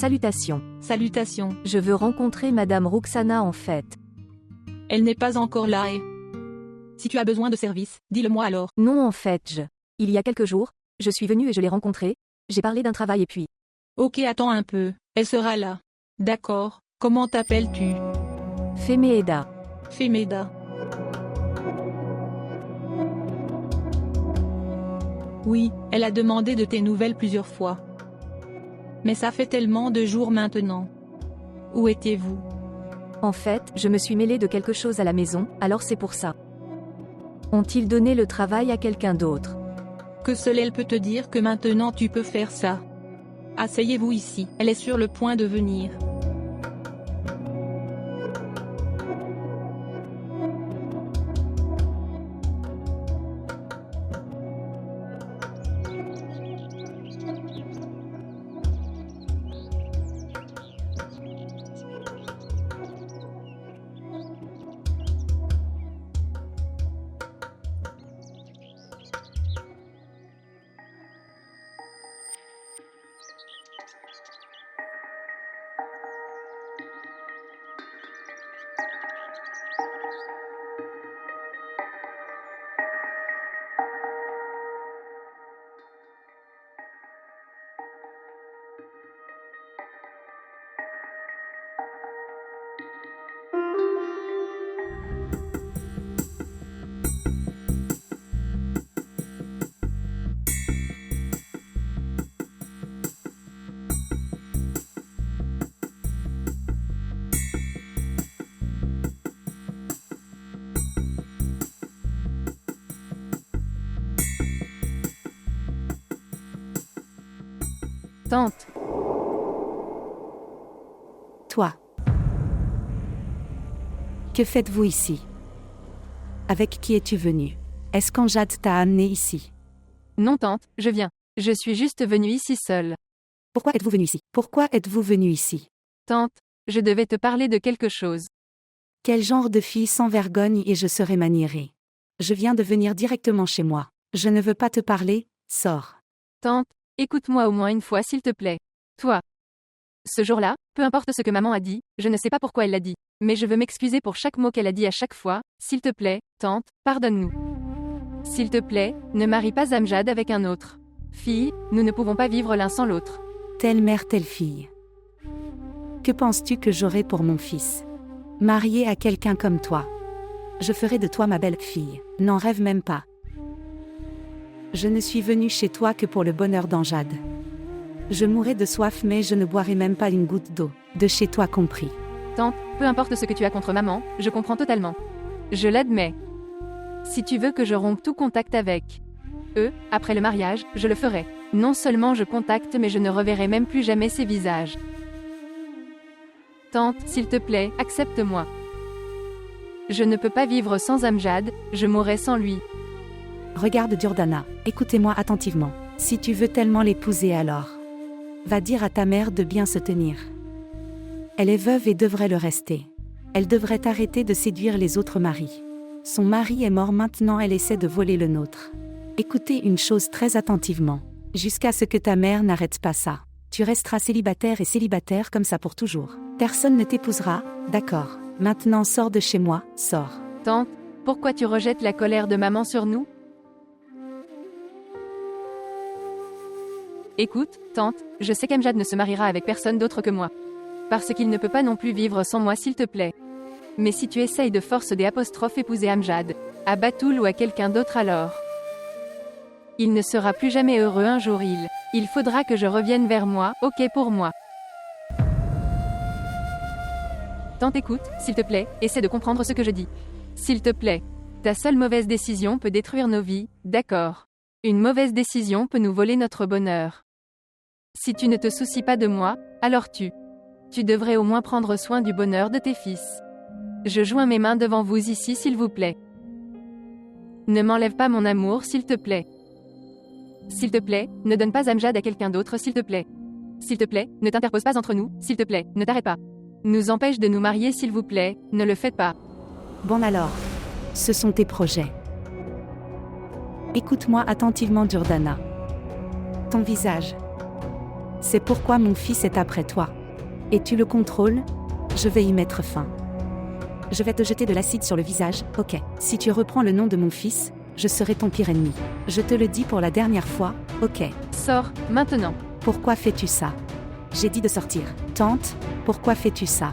Salutations. Salutations. Je veux rencontrer Madame Roxana en fait. Elle n'est pas encore là et... Si tu as besoin de service, dis-le-moi alors. Non en fait Il y a quelques jours, je suis venue et je l'ai rencontrée, j'ai parlé d'un travail et puis... Ok, attends un peu, elle sera là. D'accord, comment t'appelles-tu? Feméeda. Feméeda. Oui, elle a demandé de tes nouvelles plusieurs fois. Mais ça fait tellement de jours maintenant. Où étiez-vous? En fait, je me suis mêlée de quelque chose à la maison, alors c'est pour ça. Ont-ils donné le travail à quelqu'un d'autre? Que seule elle peut te dire que maintenant tu peux faire ça. Asseyez-vous ici, elle est sur le point de venir. Tante. Toi. Que faites-vous ici? Avec qui es-tu venu? Est-ce qu'Amjad t'a amené ici? Non tante, je viens. Je suis juste venue ici seule. Pourquoi êtes-vous venu ici? Pourquoi êtes-vous venu ici? Tante, je devais te parler de quelque chose. Quel genre de fille sans vergogne et je serai maniérée? Je viens de venir directement chez moi. Je ne veux pas te parler, sors. Tante, écoute-moi au moins une fois s'il te plaît. Toi. Ce jour-là, peu importe ce que maman a dit, je ne sais pas pourquoi elle l'a dit, mais je veux m'excuser pour chaque mot qu'elle a dit à chaque fois, s'il te plaît, tante, pardonne-nous. S'il te plaît, ne marie pas Amjad avec un autre. Fille, nous ne pouvons pas vivre l'un sans l'autre. Telle mère, telle fille. Que penses-tu que j'aurai pour mon fils? Marié à quelqu'un comme toi. Je ferai de toi ma belle-fille, n'en rêve même pas. Je ne suis venue chez toi que pour le bonheur d'Amjad. Je mourrai de soif mais je ne boirai même pas une goutte d'eau, de chez toi compris. Tante, peu importe ce que tu as contre maman, je comprends totalement. Je l'admets. Si tu veux que je rompe tout contact avec eux, après le mariage, je le ferai. Non seulement je contacte mais je ne reverrai même plus jamais ses visages. Tante, s'il te plaît, accepte-moi. Je ne peux pas vivre sans Amjad, je mourrai sans lui. Regarde Jordana, écoutez-moi attentivement. Si tu veux tellement l'épouser alors, va dire à ta mère de bien se tenir. Elle est veuve et devrait le rester. Elle devrait arrêter de séduire les autres maris. Son mari est mort maintenant, elle essaie de voler le nôtre. Écoutez une chose très attentivement. Jusqu'à ce que ta mère n'arrête pas ça. Tu resteras célibataire et célibataire comme ça pour toujours. Personne ne t'épousera, d'accord. Maintenant sors de chez moi, sors. Tante, pourquoi tu rejettes la colère de maman sur nous? Écoute, tante, je sais qu'Amjad ne se mariera avec personne d'autre que moi. Parce qu'il ne peut pas non plus vivre sans moi s'il te plaît. Mais si tu essayes de force des apostrophes épouser Amjad, à Batoul ou à quelqu'un d'autre alors, il ne sera plus jamais heureux un jour il faudra que je revienne vers moi, ok pour moi. Tante écoute, s'il te plaît, essaie de comprendre ce que je dis. S'il te plaît. Ta seule mauvaise décision peut détruire nos vies, d'accord. Une mauvaise décision peut nous voler notre bonheur. Si tu ne te soucies pas de moi, alors tu devrais au moins prendre soin du bonheur de tes fils. Je joins mes mains devant vous ici s'il vous plaît. Ne m'enlève pas mon amour s'il te plaît. S'il te plaît, ne donne pas Amjad à quelqu'un d'autre s'il te plaît. S'il te plaît, ne t'interpose pas entre nous, s'il te plaît, ne t'arrête pas. Nous empêche de nous marier s'il vous plaît, ne le faites pas. Bon alors. Ce sont tes projets. Écoute-moi attentivement Jordana. Ton visage. C'est pourquoi mon fils est après toi. Et tu le contrôles? Je vais y mettre fin. Je vais te jeter de l'acide sur le visage, ok. Si tu reprends le nom de mon fils, je serai ton pire ennemi. Je te le dis pour la dernière fois, ok. Sors, maintenant. Pourquoi fais-tu ça? J'ai dit de sortir. Tante, pourquoi fais-tu ça?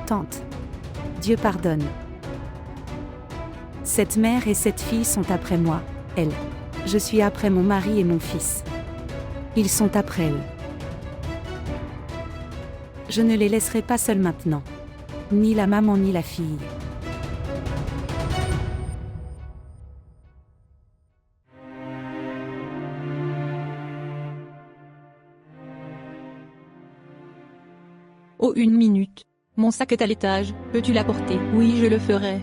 Tante. Dieu pardonne. Cette mère et cette fille sont après moi, elle. Je suis après mon mari et mon fils. Ils sont après elle. Je ne les laisserai pas seuls maintenant. Ni la maman ni la fille. Oh, 1 minute. Mon sac est à l'étage, peux-tu l'apporter? Oui, je le ferai.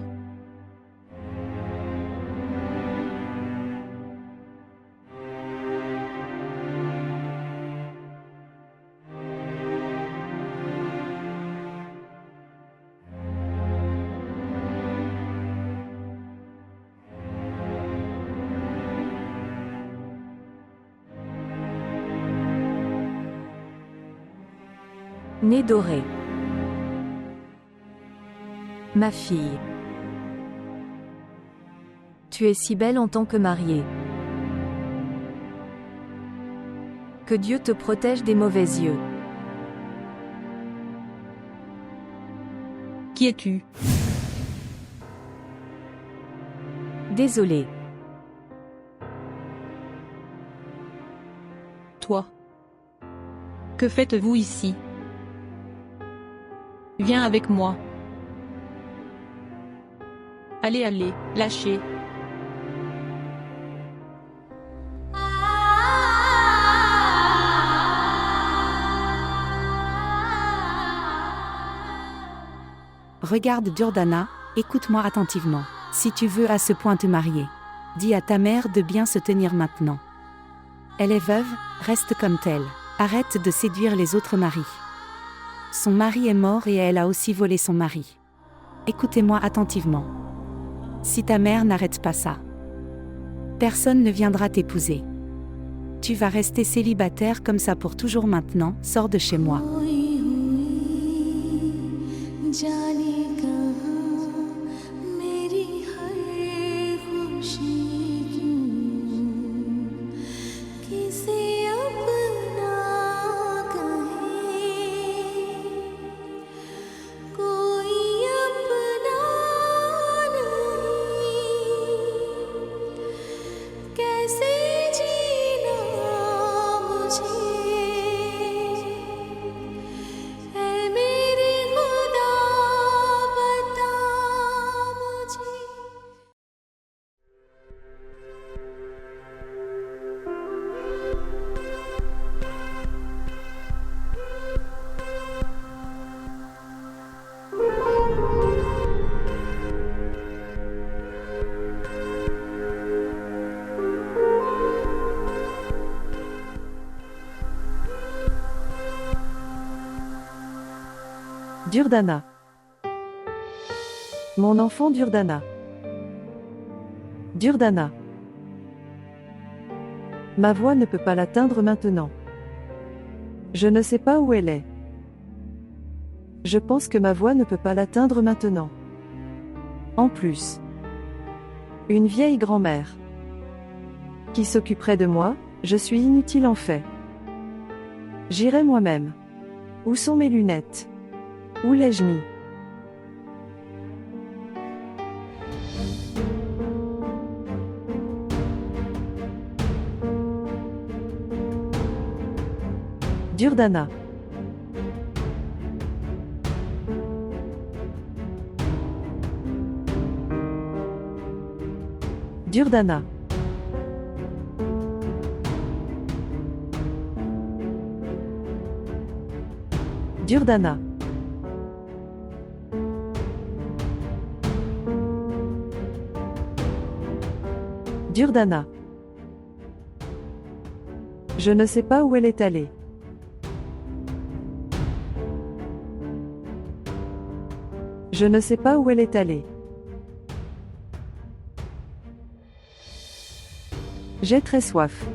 Nez doré. Ma fille. Tu es si belle en tant que mariée. Que Dieu te protège des mauvais yeux. Qui es-tu? Désolée. Toi. Que faites-vous ici? Viens avec moi. Allez, allez, lâchez. Regarde Jordana, écoute-moi attentivement. Si tu veux à ce point te marier, dis à ta mère de bien se tenir maintenant. Elle est veuve, reste comme telle. Arrête de séduire les autres maris. Son mari est mort et elle a aussi volé son mari. Écoutez-moi attentivement. Si ta mère n'arrête pas ça, personne ne viendra t'épouser. Tu vas rester célibataire comme ça pour toujours maintenant, sors de chez moi. Durdana. Mon enfant Durdana. Durdana. Ma voix ne peut pas l'atteindre maintenant. Je ne sais pas où elle est. Je pense que ma voix ne peut pas l'atteindre maintenant. En plus, une vieille grand-mère qui s'occuperait de moi, je suis inutile en fait. J'irai moi-même. Où sont mes lunettes? Où l'ai-je mis? Durdana. Durdana. Durdana. Durdana. Je ne sais pas où elle est allée. Je ne sais pas où elle est allée. J'ai très soif.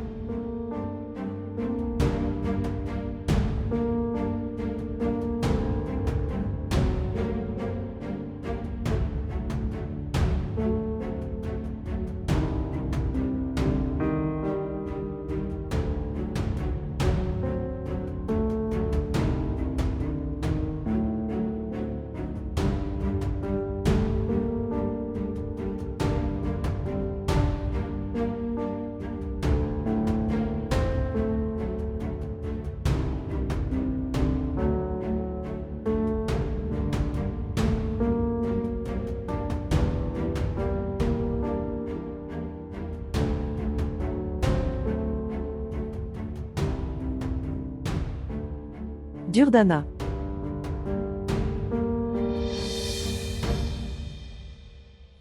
Durdana.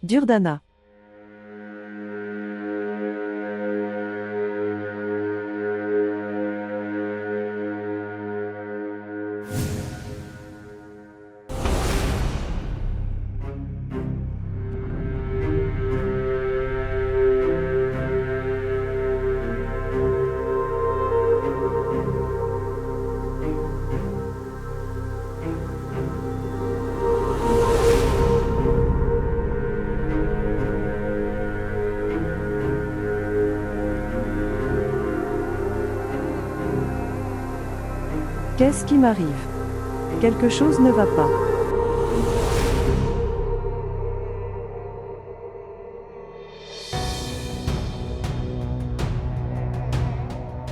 Durdana. Qu'est-ce qui m'arrive? Quelque chose ne va pas.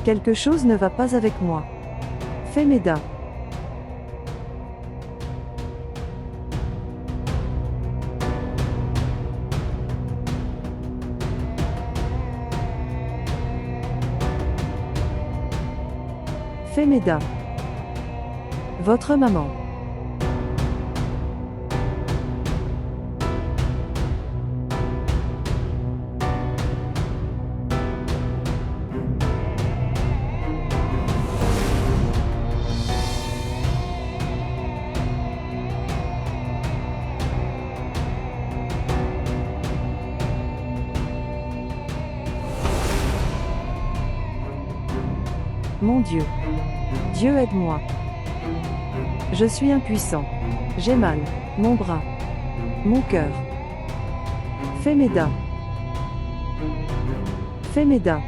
Quelque chose ne va pas avec moi. Femeda. Femeda. Votre maman. Mon Dieu. Dieu aide-moi. Je suis impuissant. J'ai mal. Mon bras. Mon cœur. Femeda. Femeda.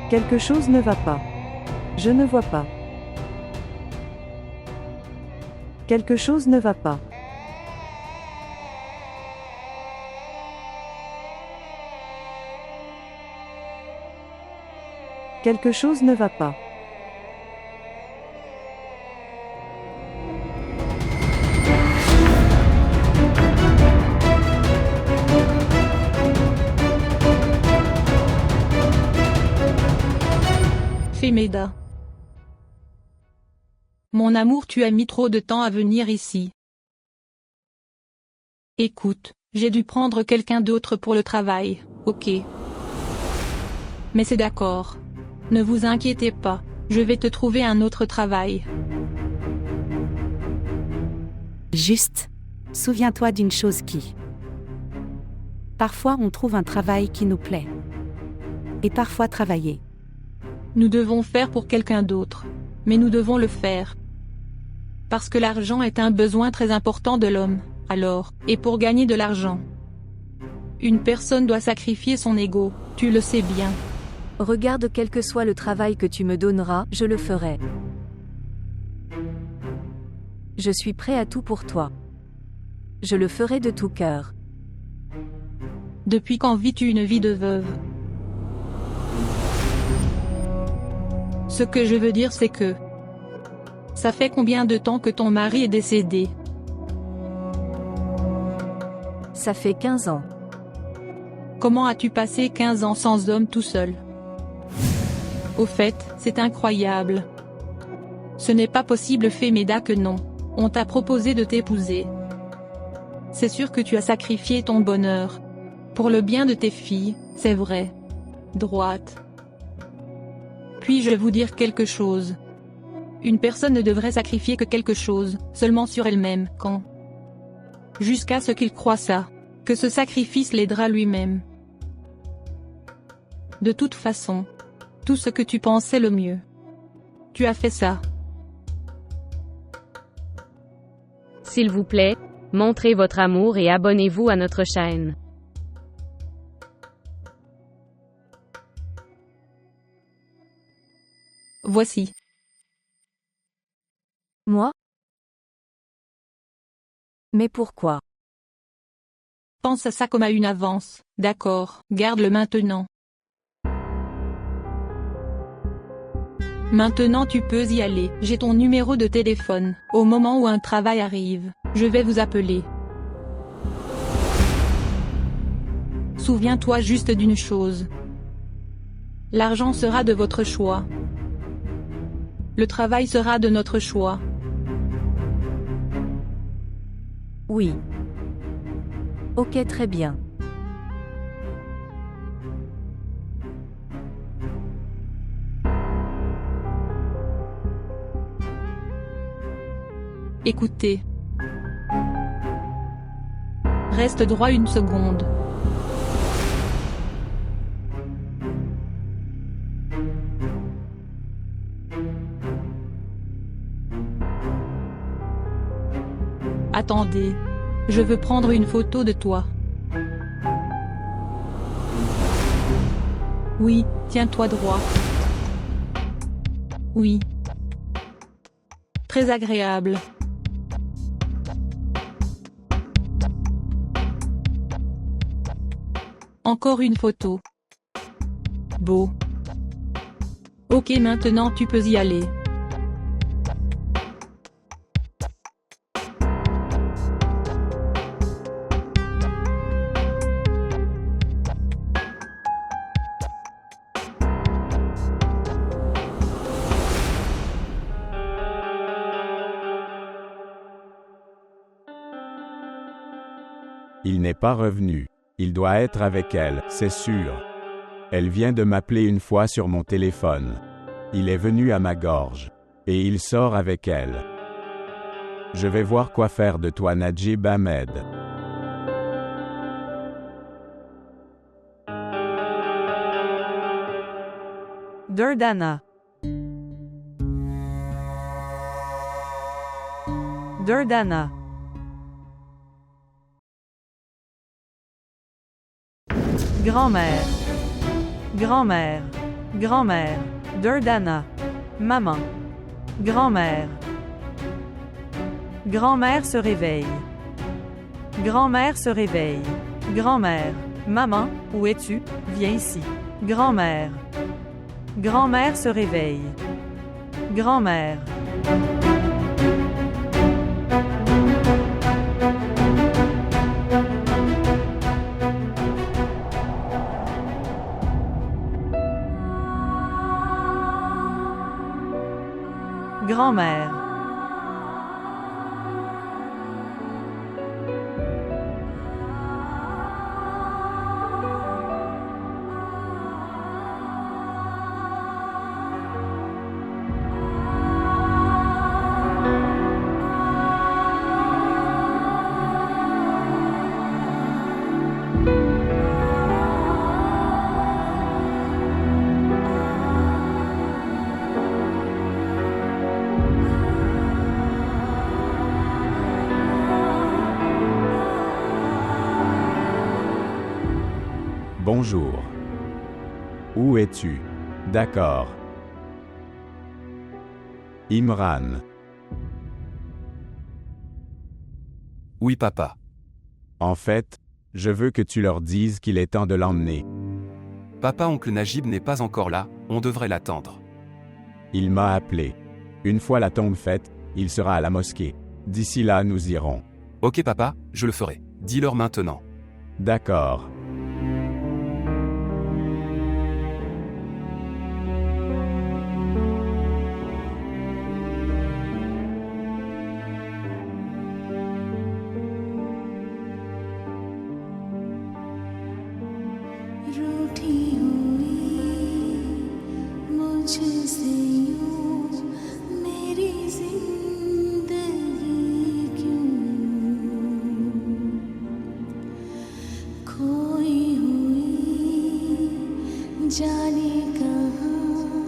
Quelque chose ne va pas. Je ne vois pas. Quelque chose ne va pas. Quelque chose ne va pas. Femeda. Mon amour, tu as mis trop de temps à venir ici. Écoute, j'ai dû prendre quelqu'un d'autre pour le travail, ok. Mais c'est d'accord. Ne vous inquiétez pas, je vais te trouver un autre travail. Juste, souviens-toi d'une chose qui... Parfois on trouve un travail qui nous plaît. Et parfois travailler. Nous devons faire pour quelqu'un d'autre. Mais nous devons le faire. Parce que l'argent est un besoin très important de l'homme, alors, et pour gagner de l'argent. Une personne doit sacrifier son ego, tu le sais bien. Regarde, quel que soit le travail que tu me donneras, je le ferai. Je suis prêt à tout pour toi. Je le ferai de tout cœur. Depuis quand vis-tu une vie de veuve? Ce que je veux dire, c'est que... Ça fait combien de temps que ton mari est décédé? Ça fait 15 ans. Comment as-tu passé 15 ans sans homme tout seul? Au fait, c'est incroyable. Ce n'est pas possible, Femeda, que non. On t'a proposé de t'épouser. C'est sûr que tu as sacrifié ton bonheur. Pour le bien de tes filles, c'est vrai. Droite. Puis-je vous dire quelque chose? Une personne ne devrait sacrifier que quelque chose, seulement sur elle-même, quand? Jusqu'à ce qu'il croie ça. Que ce sacrifice l'aidera lui-même. De toute façon. Tout ce que tu pensais le mieux. Tu as fait ça. S'il vous plaît, montrez votre amour et abonnez-vous à notre chaîne. Voici. Moi? Mais pourquoi? Pense à ça comme à une avance, d'accord, garde-le maintenant. Maintenant tu peux y aller, j'ai ton numéro de téléphone, au moment où un travail arrive, je vais vous appeler. Souviens-toi juste d'une chose. L'argent sera de votre choix. Le travail sera de notre choix. Oui. Ok, très bien. Écoutez. Reste droit une seconde. Attendez. Je veux prendre une photo de toi. Oui, tiens-toi droit. Oui. Très agréable. Encore une photo. Beau. Ok, maintenant tu peux y aller. Il n'est pas revenu. Il doit être avec elle, c'est sûr. Elle vient de m'appeler une fois sur mon téléphone. Il est venu à ma gorge. Et il sort avec elle. Je vais voir quoi faire de toi, Najib Ahmed. Durdana. Durdana. Grand-mère. Grand-mère. Grand-mère. Durdana. Maman. Grand-mère. Grand-mère se réveille. Grand-mère se réveille. Grand-mère. Maman, où es-tu? Viens ici. Grand-mère. Grand-mère se réveille. Grand-mère. Grand-mère. Bonjour. Où es-tu? D'accord. Imran. Oui, papa. En fait, je veux que tu leur dises qu'il est temps de l'emmener. Papa, oncle Najib n'est pas encore là, on devrait l'attendre. Il m'a appelé. Une fois la tombe faite, il sera à la mosquée. D'ici là, nous irons. Ok, papa, je le ferai. Dis-leur maintenant. D'accord. रूठी हुई मुझसे यूं मेरी जिंदगी क्यों खोई हुई जाने कहाँ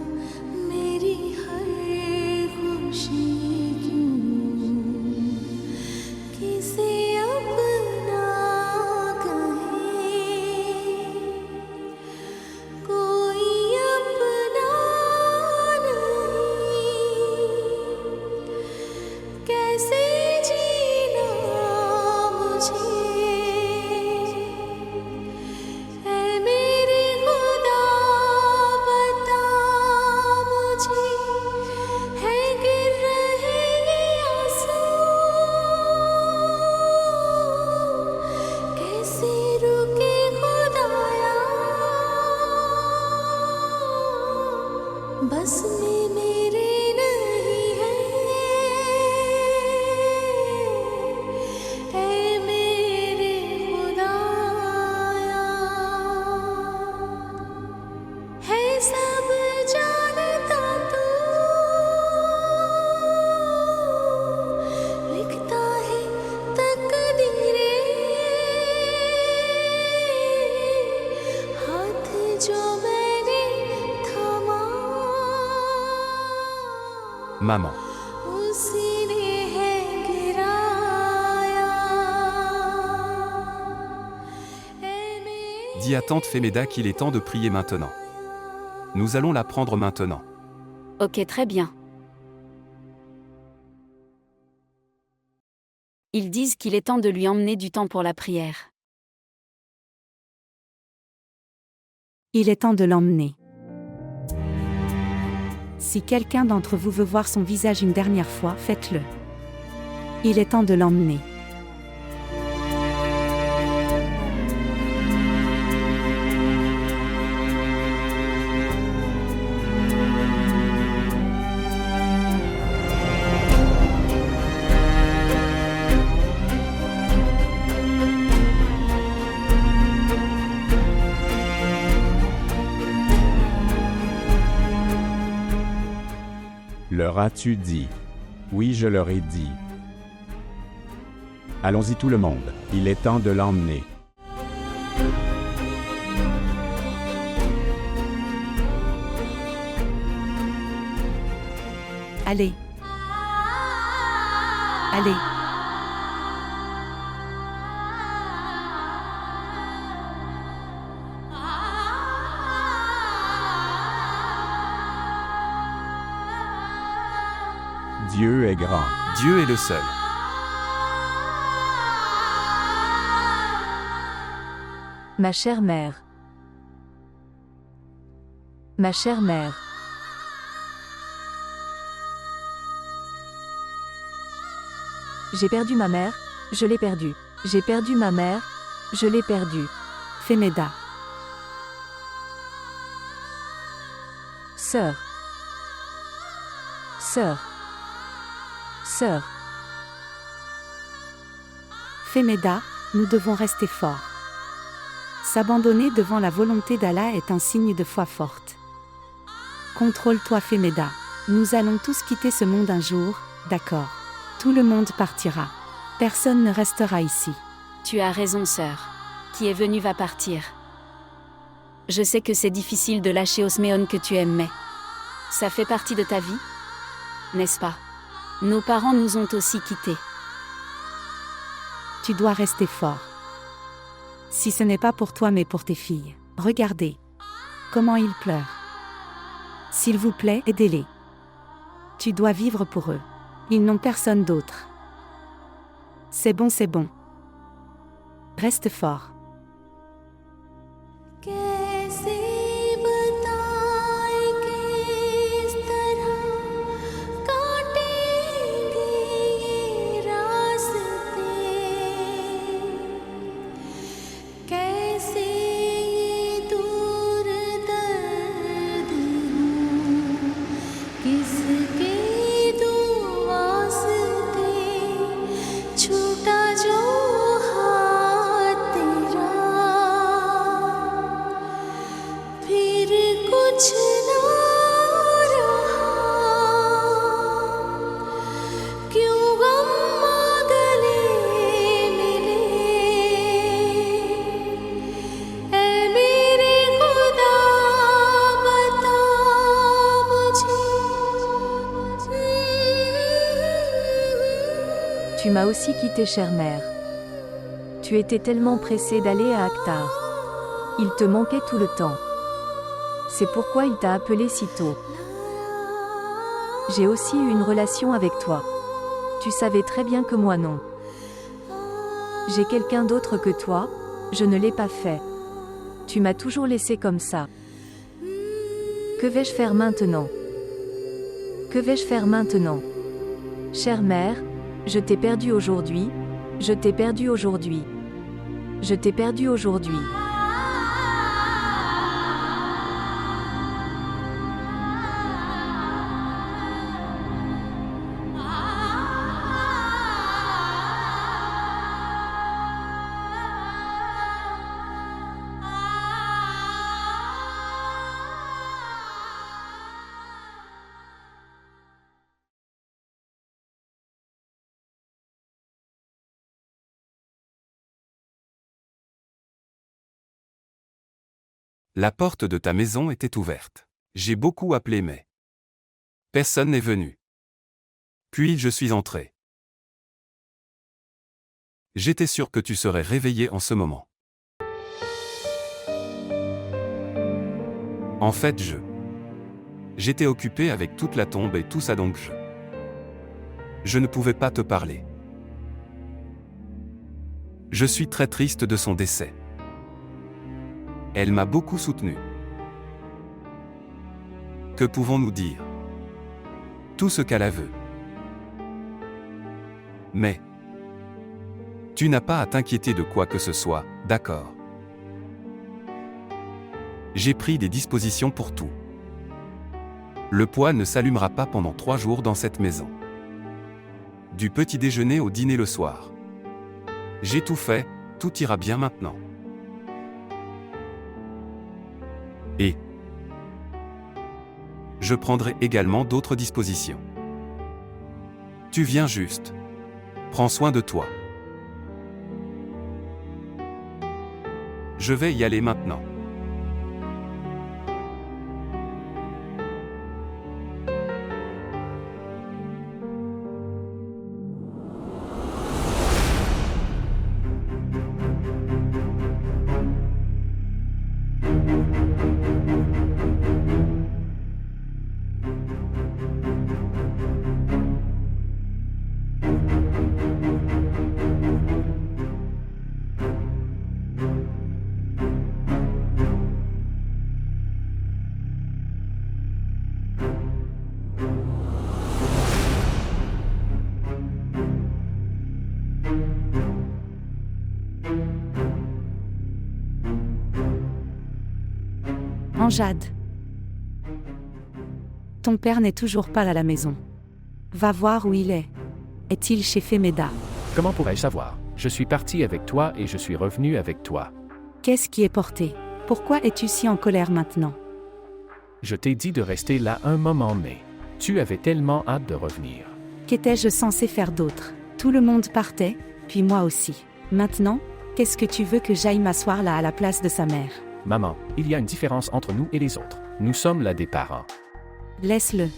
मेरी हर खुशी क्यों किसे अपना कोई अपना नहीं कैसे जीना मुझे ऐ मेरे खुदा बता मुझे है गिर रहे ये आंसू maman. उसी ने है गिराया ऐ मेरे Dis à tante Femeda qu'il est temps de prier maintenant. Nous allons la prendre maintenant. Ok, très bien. Ils disent qu'il est temps de lui emmener du temps pour la prière. Il est temps de l'emmener. Si quelqu'un d'entre vous veut voir son visage une dernière fois, faites-le. Il est temps de l'emmener. Leur as-tu dit? Oui, je leur ai dit. Allons-y tout le monde, il est temps de l'emmener. Allez. Allez. Dieu est grand. Dieu est le seul. Ma chère mère. Ma chère mère. J'ai perdu ma mère, je l'ai perdue. J'ai perdu ma mère, je l'ai perdue. Femeda. Sœur. Sœur. Sœur. Femeda, nous devons rester forts. S'abandonner devant la volonté d'Allah est un signe de foi forte. Contrôle-toi Femeda. Nous allons tous quitter ce monde un jour, d'accord. Tout le monde partira. Personne ne restera ici. Tu as raison, sœur. Qui est venue va partir. Je sais que c'est difficile de lâcher Osméon que tu aimes, mais ça fait partie de ta vie, n'est-ce pas? Nos parents nous ont aussi quittés. Tu dois rester fort. Si ce n'est pas pour toi mais pour tes filles, regardez. Comment ils pleurent. S'il vous plaît, aidez-les. Tu dois vivre pour eux. Ils n'ont personne d'autre. C'est bon, c'est bon. Reste fort. कैसे बताएं किस तरह काटेंगे ये रास्ते कैसे ये दूर दर्द दूँ किसके दुआ से छूटा जो हाथ तेरा फिर कुछ ना रहा क्यों गम गले मिले ऐ मेरे खुदा बता मुझे Tu m'as aussi quitté, chère mère. Tu étais tellement pressée d'aller à Akhtar. Il te manquait tout le temps. C'est pourquoi il t'a appelé si tôt. J'ai aussi eu une relation avec toi. Tu savais très bien que moi non. J'ai quelqu'un d'autre que toi, je ne l'ai pas fait. Tu m'as toujours laissé comme ça. Que vais-je faire maintenant? Que vais-je faire maintenant? Chère mère, je t'ai perdu aujourd'hui, je t'ai perdu aujourd'hui. Je t'ai perdu aujourd'hui. La porte de ta maison était ouverte. J'ai beaucoup appelé mais personne n'est venu. Puis je suis entré. J'étais sûr que tu serais réveillé en ce moment. En fait, j'étais occupé avec toute la tombe et tout ça, donc je ne pouvais pas te parler. Je suis très triste de son décès. Elle m'a beaucoup soutenu. Que pouvons-nous dire? Tout ce qu'elle veut. Mais tu n'as pas à t'inquiéter de quoi que ce soit, d'accord? J'ai pris des dispositions pour tout. Le poêle ne s'allumera pas pendant 3 jours dans cette maison. Du petit déjeuner au dîner le soir. J'ai tout fait, tout ira bien maintenant. Et je prendrai également d'autres dispositions. Tu viens juste. Prends soin de toi. Je vais y aller maintenant. Anjad. Ton père n'est toujours pas à la maison. Va voir où il est. Est-il chez Femeda? Comment pourrais-je savoir? Je suis parti avec toi et je suis revenu avec toi. Qu'est-ce qui est porté? Pourquoi es-tu si en colère maintenant? Je t'ai dit de rester là un moment, mais tu avais tellement hâte de revenir. Qu'étais-je censé faire d'autre? Tout le monde partait, puis moi aussi. Maintenant, qu'est-ce que tu veux que j'aille m'asseoir là à la place de sa mère? Maman, il y a une différence entre nous et les autres. Nous sommes là des parents. Laisse-le.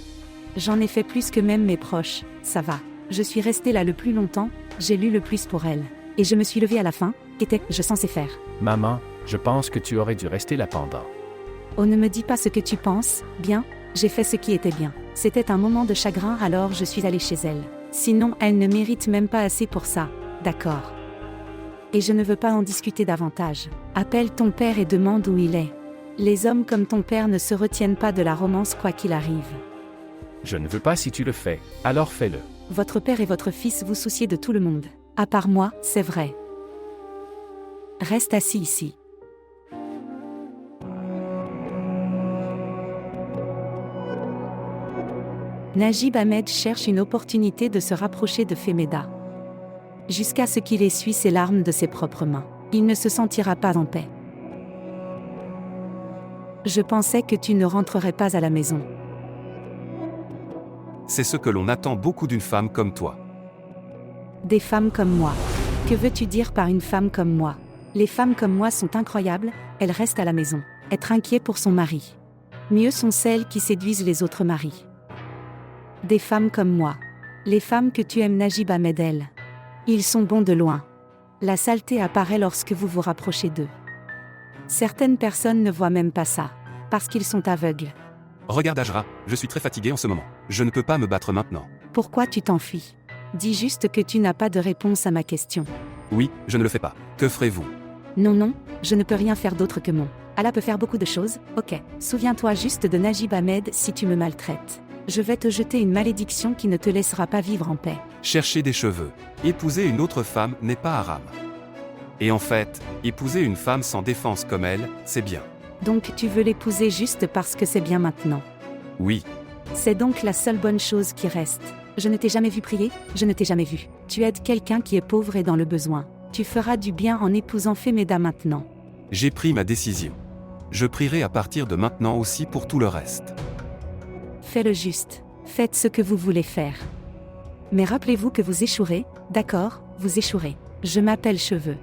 J'en ai fait plus que même mes proches, ça va. Je suis restée là le plus longtemps, j'ai lu le plus pour elle. Et je me suis levée à la fin, qu'étais-je censée faire? Maman, je pense que tu aurais dû rester là pendant. Oh, ne me dis pas ce que tu penses, bien, j'ai fait ce qui était bien. C'était un moment de chagrin, alors je suis allée chez elle. Sinon, elle ne mérite même pas assez pour ça, d'accord? Et je ne veux pas en discuter davantage. Appelle ton père et demande où il est. Les hommes comme ton père ne se retiennent pas de la romance quoi qu'il arrive. Je ne veux pas si tu le fais, alors fais-le. Votre père et votre fils vous souciez de tout le monde. À part moi, c'est vrai. Reste assis ici. Najib Ahmed cherche une opportunité de se rapprocher de Femeda. Jusqu'à ce qu'il essuie ses larmes de ses propres mains. Il ne se sentira pas en paix. Je pensais que tu ne rentrerais pas à la maison. C'est ce que l'on attend beaucoup d'une femme comme toi. Des femmes comme moi. Que veux-tu dire par une femme comme moi? Les femmes comme moi sont incroyables, elles restent à la maison. Être inquiet pour son mari. Mieux sont celles qui séduisent les autres maris. Des femmes comme moi. Les femmes que tu aimes, Najib Ahmed, elles. Ils sont bons de loin. La saleté apparaît lorsque vous vous rapprochez d'eux. Certaines personnes ne voient même pas ça, parce qu'ils sont aveugles. Regarde Ajra, je suis très fatigué en ce moment. Je ne peux pas me battre maintenant. Pourquoi tu t'enfuis? Dis juste que tu n'as pas de réponse à ma question. Oui, je ne le fais pas. Que ferez-vous? Non, je ne peux rien faire d'autre que mon. Allah peut faire beaucoup de choses, ok. Souviens-toi juste de Najib Ahmed si tu me maltraites. Je vais te jeter une malédiction qui ne te laissera pas vivre en paix. Chercher des cheveux. Épouser une autre femme n'est pas haram. Et en fait, épouser une femme sans défense comme elle, c'est bien. Donc tu veux l'épouser juste parce que c'est bien maintenant? Oui. C'est donc la seule bonne chose qui reste. Je ne t'ai jamais vu prier, je ne t'ai jamais vu. Tu aides quelqu'un qui est pauvre et dans le besoin. Tu feras du bien en épousant Femeda maintenant. J'ai pris ma décision. Je prierai à partir de maintenant aussi pour tout le reste. Fais-le juste. Faites ce que vous voulez faire. Mais rappelez-vous que vous échouerez, d'accord, vous échouerez. Je m'appelle Cheveux.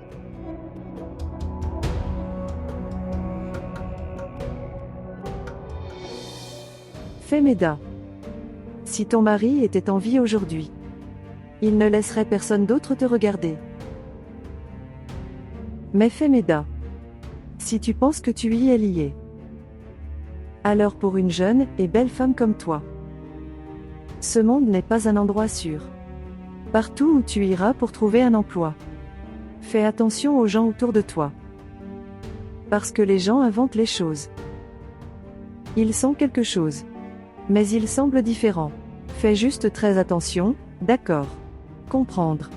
Femeda. Si ton mari était en vie aujourd'hui, il ne laisserait personne d'autre te regarder. Mais Femeda, si tu penses que tu y es lié, alors pour une jeune et belle femme comme toi, ce monde n'est pas un endroit sûr. Partout où tu iras pour trouver un emploi, fais attention aux gens autour de toi. Parce que les gens inventent les choses. Ils sont quelque chose. Mais ils semblent différents. Fais juste très attention, d'accord. Comprendre.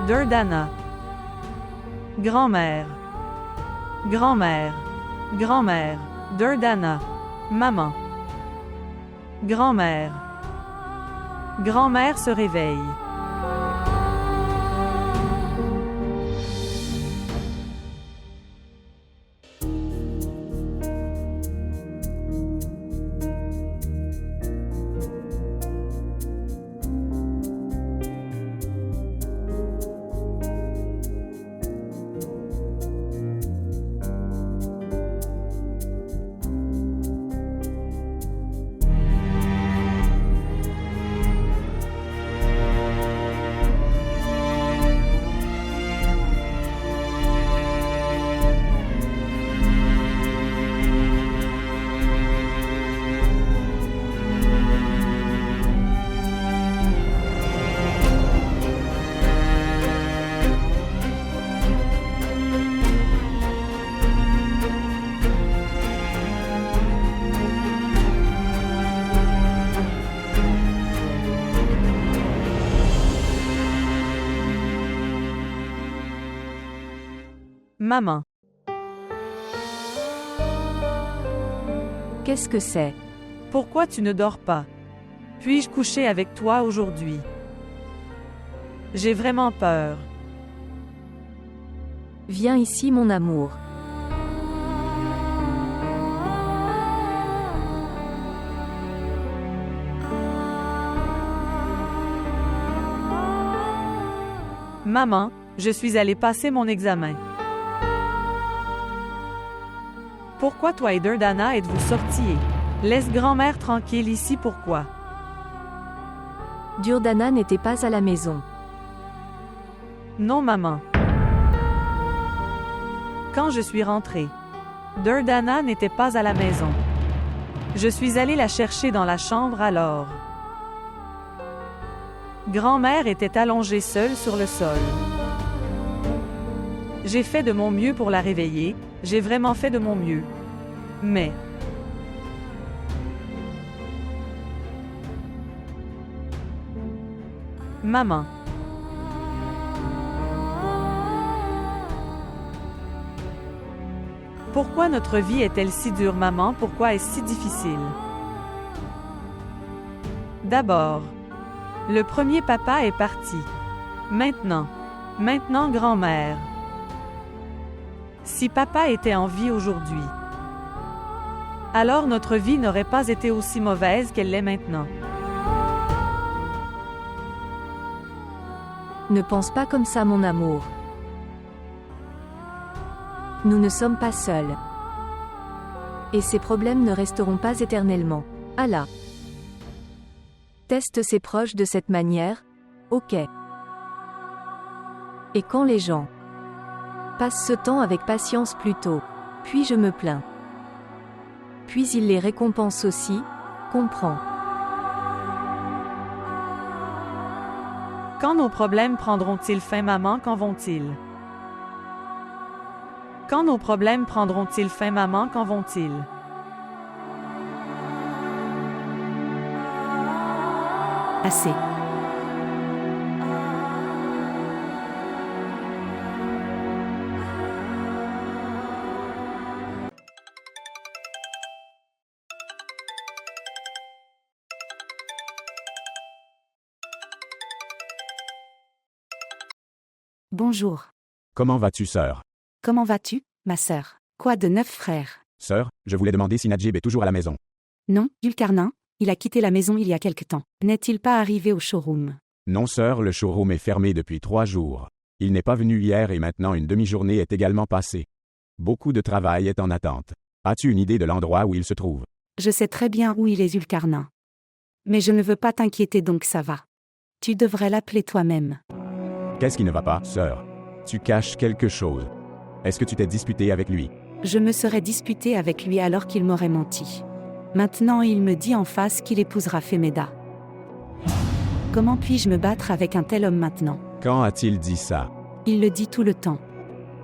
Durdana. Grand-mère. Grand-mère. Grand-mère. Durdana. Maman. Grand-mère. Grand-mère se réveille. Maman. Qu'est-ce que c'est? Pourquoi tu ne dors pas? Puis-je coucher avec toi aujourd'hui? J'ai vraiment peur. Viens ici, mon amour. Maman, je suis allée passer mon examen. Pourquoi toi et Durdana êtes-vous sortis? Laisse grand-mère tranquille ici, pourquoi? Durdana n'était pas à la maison. Non, maman. Quand je suis rentrée, Durdana n'était pas à la maison. Je suis allée la chercher dans la chambre alors. Grand-mère était allongée seule sur le sol. J'ai fait de mon mieux pour la réveiller, j'ai vraiment fait de mon mieux. Mais... Maman. Pourquoi notre vie est-elle si dure, maman? Pourquoi est-ce si difficile? D'abord, le premier papa est parti. Maintenant, grand-mère. Si papa était en vie aujourd'hui, alors notre vie n'aurait pas été aussi mauvaise qu'elle l'est maintenant. Ne pense pas comme ça, mon amour. Nous ne sommes pas seuls. Et ces problèmes ne resteront pas éternellement. Allah. Teste ses proches de cette manière, ok. Et quand les gens passent ce temps avec patience plutôt, puis je me plains. Puis il les récompense aussi, comprends. Quand nos problèmes prendront-ils fin, maman? Quand vont-ils? Quand nos problèmes prendront-ils fin, maman? Quand vont-ils? Bonjour. Comment vas-tu, sœur? Comment vas-tu, ma sœur? Quoi de neuf, frère? Sœur, je voulais demander si Najib est toujours à la maison. Non, Zulkarnain, il a quitté la maison il y a quelque temps. N'est-il pas arrivé au showroom? Non, sœur, le showroom est fermé depuis 3 jours. Il n'est pas venu hier et maintenant une demi-journée est également passée. Beaucoup de travail est en attente. As-tu une idée de l'endroit où il se trouve? Je sais très bien où il est, Zulkarnain. Mais je ne veux pas t'inquiéter, donc ça va. Tu devrais l'appeler toi-même. Qu'est-ce qui ne va pas, sœur? Tu caches quelque chose. Est-ce que tu t'es disputé avec lui? Je me serais disputé avec lui alors qu'il m'aurait menti. Maintenant il me dit en face qu'il épousera Femeda. Comment puis-je me battre avec un tel homme maintenant? Quand a-t-il dit ça? Il le dit tout le temps.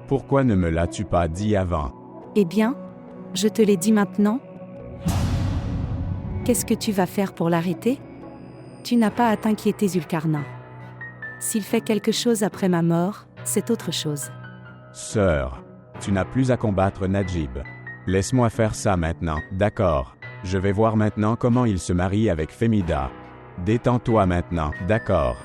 Pourquoi ne me l'as-tu pas dit avant? Eh bien, je te l'ai dit maintenant. Qu'est-ce que tu vas faire pour l'arrêter? Tu n'as pas à t'inquiéter, Zulkarnain. S'il fait quelque chose après ma mort, c'est autre chose. Sœur, tu n'as plus à combattre Najib. Laisse-moi faire ça maintenant, d'accord? Je vais voir maintenant comment il se marie avec Femida. Détends-toi maintenant, d'accord?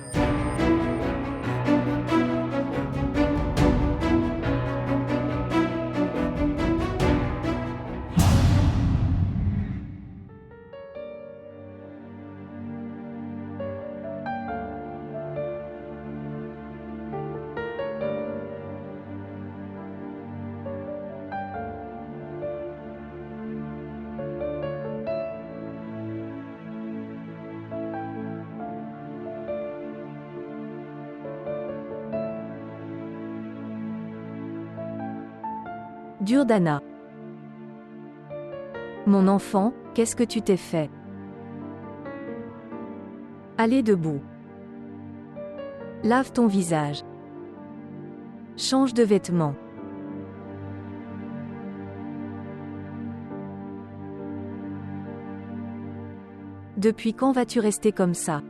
Durdana. Mon enfant, qu'est-ce que tu t'es fait? Allez debout. Lave ton visage. Change de vêtements. Depuis quand vas-tu rester comme ça?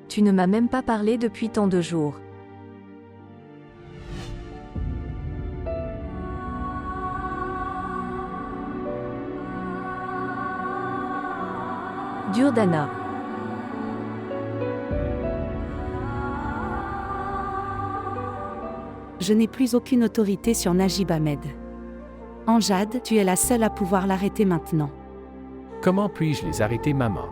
Tu ne m'as même pas parlé depuis tant de jours. Durdana. Je n'ai plus aucune autorité sur Najib Ahmed. Amjad, tu es la seule à pouvoir l'arrêter maintenant. Comment puis-je les arrêter, maman?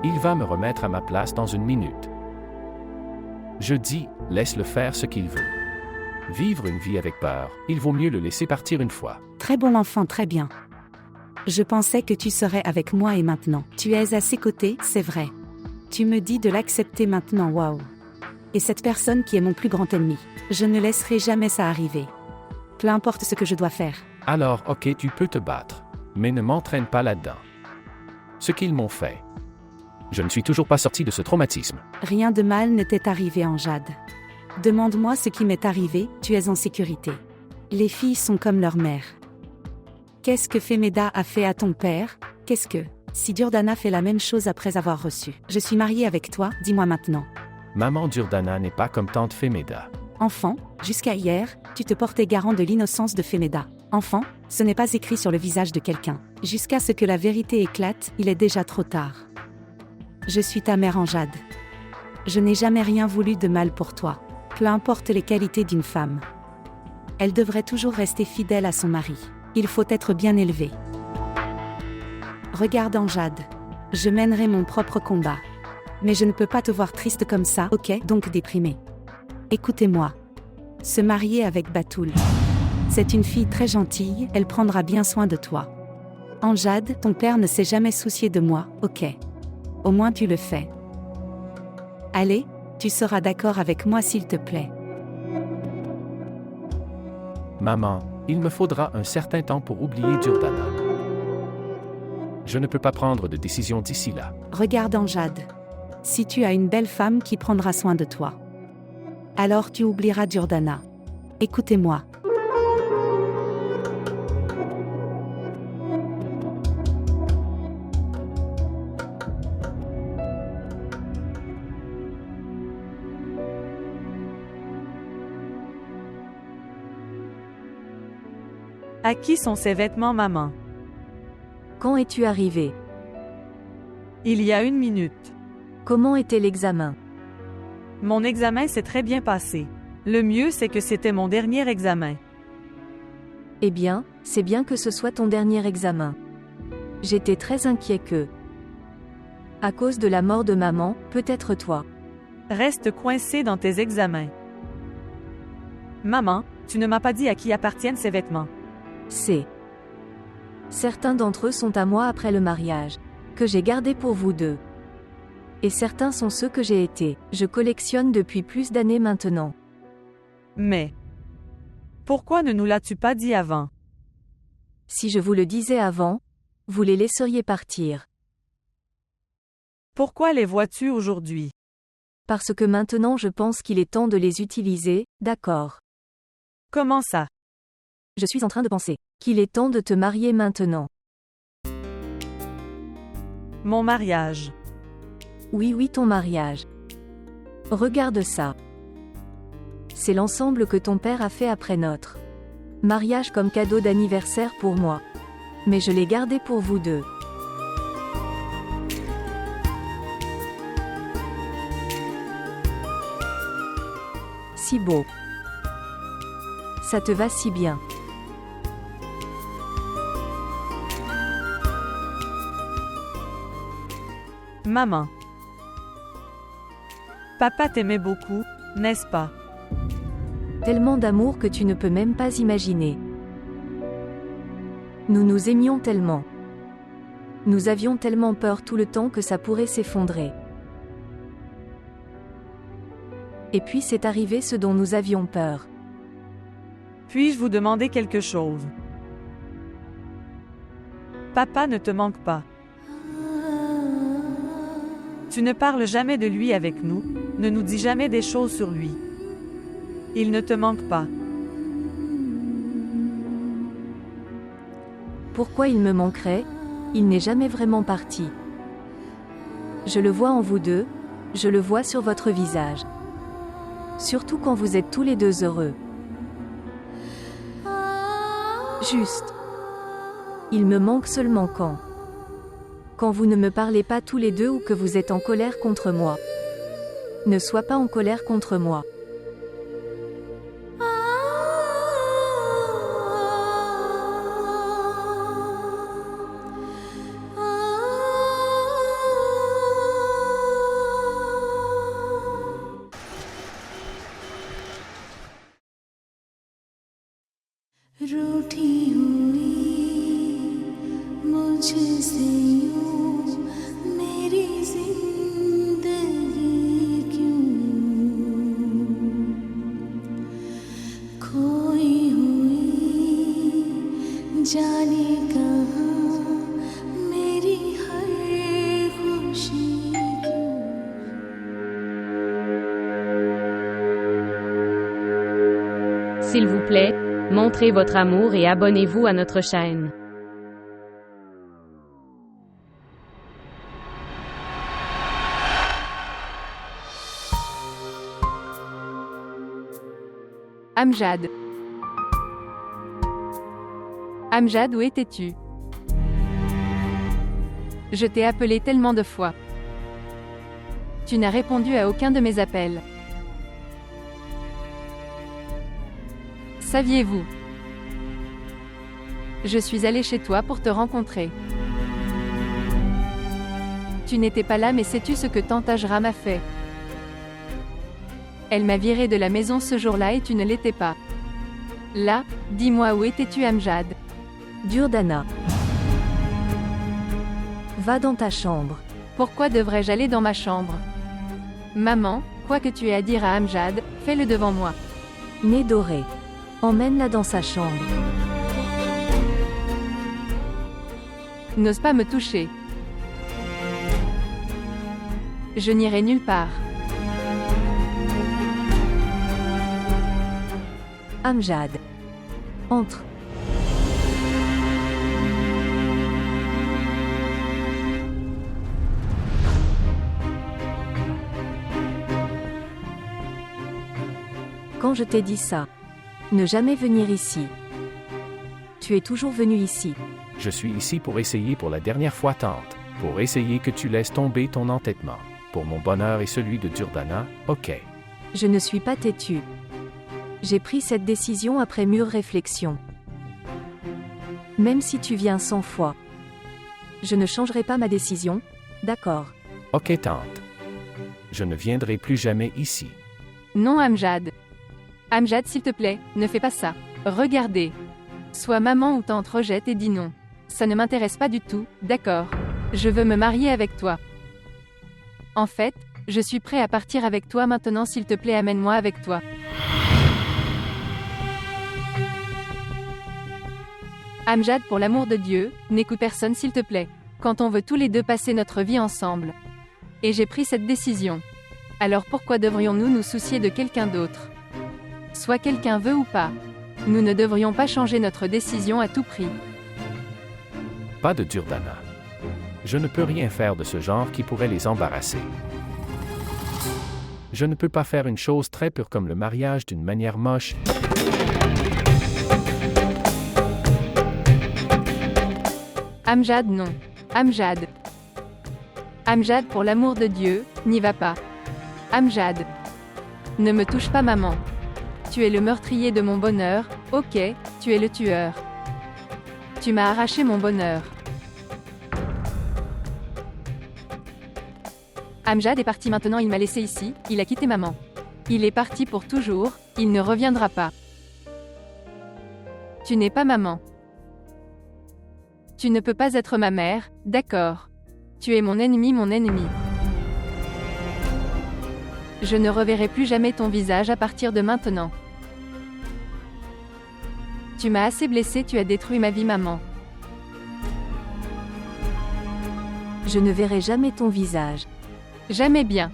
Il va me remettre à ma place dans une minute. Je dis, laisse-le faire ce qu'il veut. Vivre une vie avec peur, il vaut mieux le laisser partir une fois. Très bon enfant, très bien. Je pensais que tu serais avec moi et maintenant. Tu es à ses côtés, c'est vrai. Tu me dis de l'accepter maintenant, waouh. Et cette personne qui est mon plus grand ennemi. Je ne laisserai jamais ça arriver. Peu importe ce que je dois faire. Alors, ok, tu peux te battre. Mais ne m'entraîne pas là-dedans. Ce qu'ils m'ont fait. Je ne suis toujours pas sorti de ce traumatisme. Rien de mal ne t'est arrivé, Amjad. Demande-moi ce qui m'est arrivé, tu es en sécurité. Les filles sont comme leur mère. Qu'est-ce que Femeda a fait à ton père? Qu'est-ce que... Si Durdana fait la même chose après avoir reçu. Je suis mariée avec toi, dis-moi maintenant. Maman Durdana n'est pas comme tante Femeda. Enfant, jusqu'à hier, tu te portais garant de l'innocence de Femeda. Enfant, ce n'est pas écrit sur le visage de quelqu'un. Jusqu'à ce que la vérité éclate, il est déjà trop tard. Je suis ta mère Amjad. Je n'ai jamais rien voulu de mal pour toi. Peu importe les qualités d'une femme. Elle devrait toujours rester fidèle à son mari. Il faut être bien élevé. Regarde Amjad. Je mènerai mon propre combat. Mais je ne peux pas te voir triste comme ça, ok, donc déprimé. Écoutez-moi. Se marier avec Batoul. C'est une fille très gentille, elle prendra bien soin de toi. Amjad, ton père ne s'est jamais soucié de moi, ok. Au moins tu le fais. Allez, tu seras d'accord avec moi s'il te plaît. Maman, il me faudra un certain temps pour oublier Durdana. Je ne peux pas prendre de décision d'ici là. Regarde Amjad. Si tu as une belle femme qui prendra soin de toi, alors tu oublieras Durdana. Écoutez-moi. À qui sont ces vêtements, maman? Quand es-tu arrivé? Il y a 1 minute. Comment était l'examen? Mon examen s'est très bien passé. Le mieux, c'est que c'était mon dernier examen. Eh bien, c'est bien que ce soit ton dernier examen. J'étais très inquiet que, à cause de la mort de maman, peut-être toi. Reste coincé dans tes examens. Maman, tu ne m'as pas dit à qui appartiennent ces vêtements. Certains d'entre eux sont à moi après le mariage, que j'ai gardés pour vous deux. Et certains sont ceux que j'ai été, je collectionne depuis plus d'années maintenant. Mais pourquoi ne nous l'as-tu pas dit avant? Si je vous le disais avant, vous les laisseriez partir. Pourquoi les vois-tu aujourd'hui? Parce que maintenant je pense qu'il est temps de les utiliser, d'accord. Comment ça? Je suis en train de penser qu'il est temps de te marier maintenant. Mon mariage. Oui, ton mariage. Regarde ça. C'est l'ensemble que ton père a fait après notre mariage comme cadeau d'anniversaire pour moi. Mais je l'ai gardé pour vous deux. Si beau. Ça te va si bien. Maman. Papa t'aimait beaucoup, n'est-ce pas? Tellement d'amour que tu ne peux même pas imaginer. Nous nous aimions tellement. Nous avions tellement peur tout le temps que ça pourrait s'effondrer. Et puis c'est arrivé ce dont nous avions peur. Puis-je vous demander quelque chose? Papa ne te manque pas. Tu ne parles jamais de lui avec nous, ne nous dis jamais des choses sur lui. Il ne te manque pas. Pourquoi il me manquerait? Il n'est jamais vraiment parti. Je le vois en vous deux, je le vois sur votre visage. Surtout quand vous êtes tous les deux heureux. Juste. Il me manque seulement quand vous ne me parlez pas tous les deux ou que vous êtes en colère contre moi. Ne sois pas en colère contre moi. रूठी हुई मुझसे यूं मेरी जिंदगी क्यों खोई हुई जाने कहाँ मेरी हर खुशी क्यों S'il vous plaît, montrez votre amour et abonnez-vous à notre chaîne. Amjad. Amjad, où étais-tu? Je t'ai appelé tellement de fois. Tu n'as répondu à aucun de mes appels. Saviez-vous? Je suis allée chez toi pour te rencontrer. Tu n'étais pas là, mais sais-tu ce que tante Ajram a fait? Elle m'a viré de la maison ce jour-là et tu ne l'étais pas. Là, dis-moi où étais-tu, Amjad? Durdana. Va dans ta chambre. Pourquoi devrais-je aller dans ma chambre? Maman, quoi que tu aies à dire à Amjad, fais-le devant moi. Nez doré. Emmène-la dans sa chambre. N'ose pas me toucher. Je n'irai nulle part. Amjad. Entre. Quand je t'ai dit ça, ne jamais venir ici. Tu es toujours venu ici. Je suis ici pour essayer pour la dernière fois, tante. Pour essayer que tu laisses tomber ton entêtement. Pour mon bonheur et celui de Durdana, ok. Je ne suis pas têtue. J'ai pris cette décision après mûre réflexion. Même si tu viens 100 fois. Je ne changerai pas ma décision, d'accord. Ok tante. Je ne viendrai plus jamais ici. Non Amjad. Amjad s'il te plaît, ne fais pas ça. Regardez. Soit maman ou tante rejette et dis non. Ça ne m'intéresse pas du tout, d'accord. Je veux me marier avec toi. En fait, je suis prêt à partir avec toi maintenant s'il te plaît amène-moi avec toi. Amjad pour l'amour de Dieu, n'écoute personne s'il te plaît. Quand on veut tous les deux passer notre vie ensemble. Et j'ai pris cette décision. Alors pourquoi devrions-nous nous soucier de quelqu'un d'autre? Soit quelqu'un veut ou pas. Nous ne devrions pas changer notre décision à tout prix. Pas de Durdana. Je ne peux rien faire de ce genre qui pourrait les embarrasser. Je ne peux pas faire une chose très pure comme le mariage d'une manière moche. Amjad non. Amjad. Amjad pour l'amour de Dieu, n'y va pas. Amjad. Ne me touche pas maman. Tu es le meurtrier de mon bonheur, ok, tu es le tueur. Tu m'as arraché mon bonheur. Amjad est parti maintenant, il m'a laissé ici, il a quitté maman. Il est parti pour toujours, il ne reviendra pas. Tu n'es pas maman. Tu ne peux pas être ma mère, d'accord. Tu es mon ennemi, mon ennemi. Je ne reverrai plus jamais ton visage à partir de maintenant. Tu m'as assez blessé, tu as détruit ma vie, maman. Je ne verrai jamais ton visage. Jamais bien.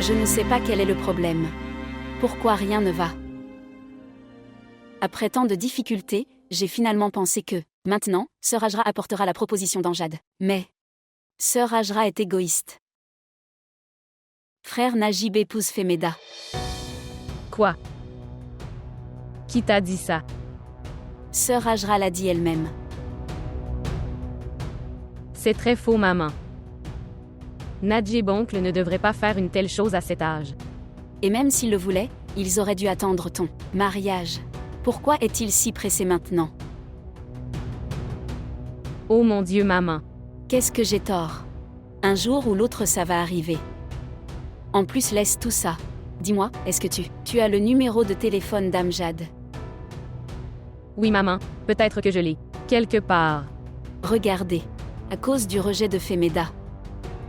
Je ne sais pas quel est le problème. Pourquoi rien ne va? Après tant de difficultés, j'ai finalement pensé que, maintenant, Sœur Ajra apportera la proposition d'Amjad. Mais, Sœur Ajra est égoïste. Frère Najib épouse Femeda. Quoi? Qui t'a dit ça? Sœur Ajra l'a dit elle-même. C'est très faux, maman. Najib oncle ne devrait pas faire une telle chose à cet âge. Et même s'ils le voulaient, ils auraient dû attendre ton mariage. Pourquoi est-il si pressé maintenant? Oh mon Dieu, maman. Qu'est-ce que j'ai tort? Un jour ou l'autre ça va arriver. En plus laisse tout ça. Dis-moi, est-ce que tu as le numéro de téléphone d'Amjad? Oui maman, peut-être que je l'ai. Quelque part. Regardez. À cause du rejet de Femeda.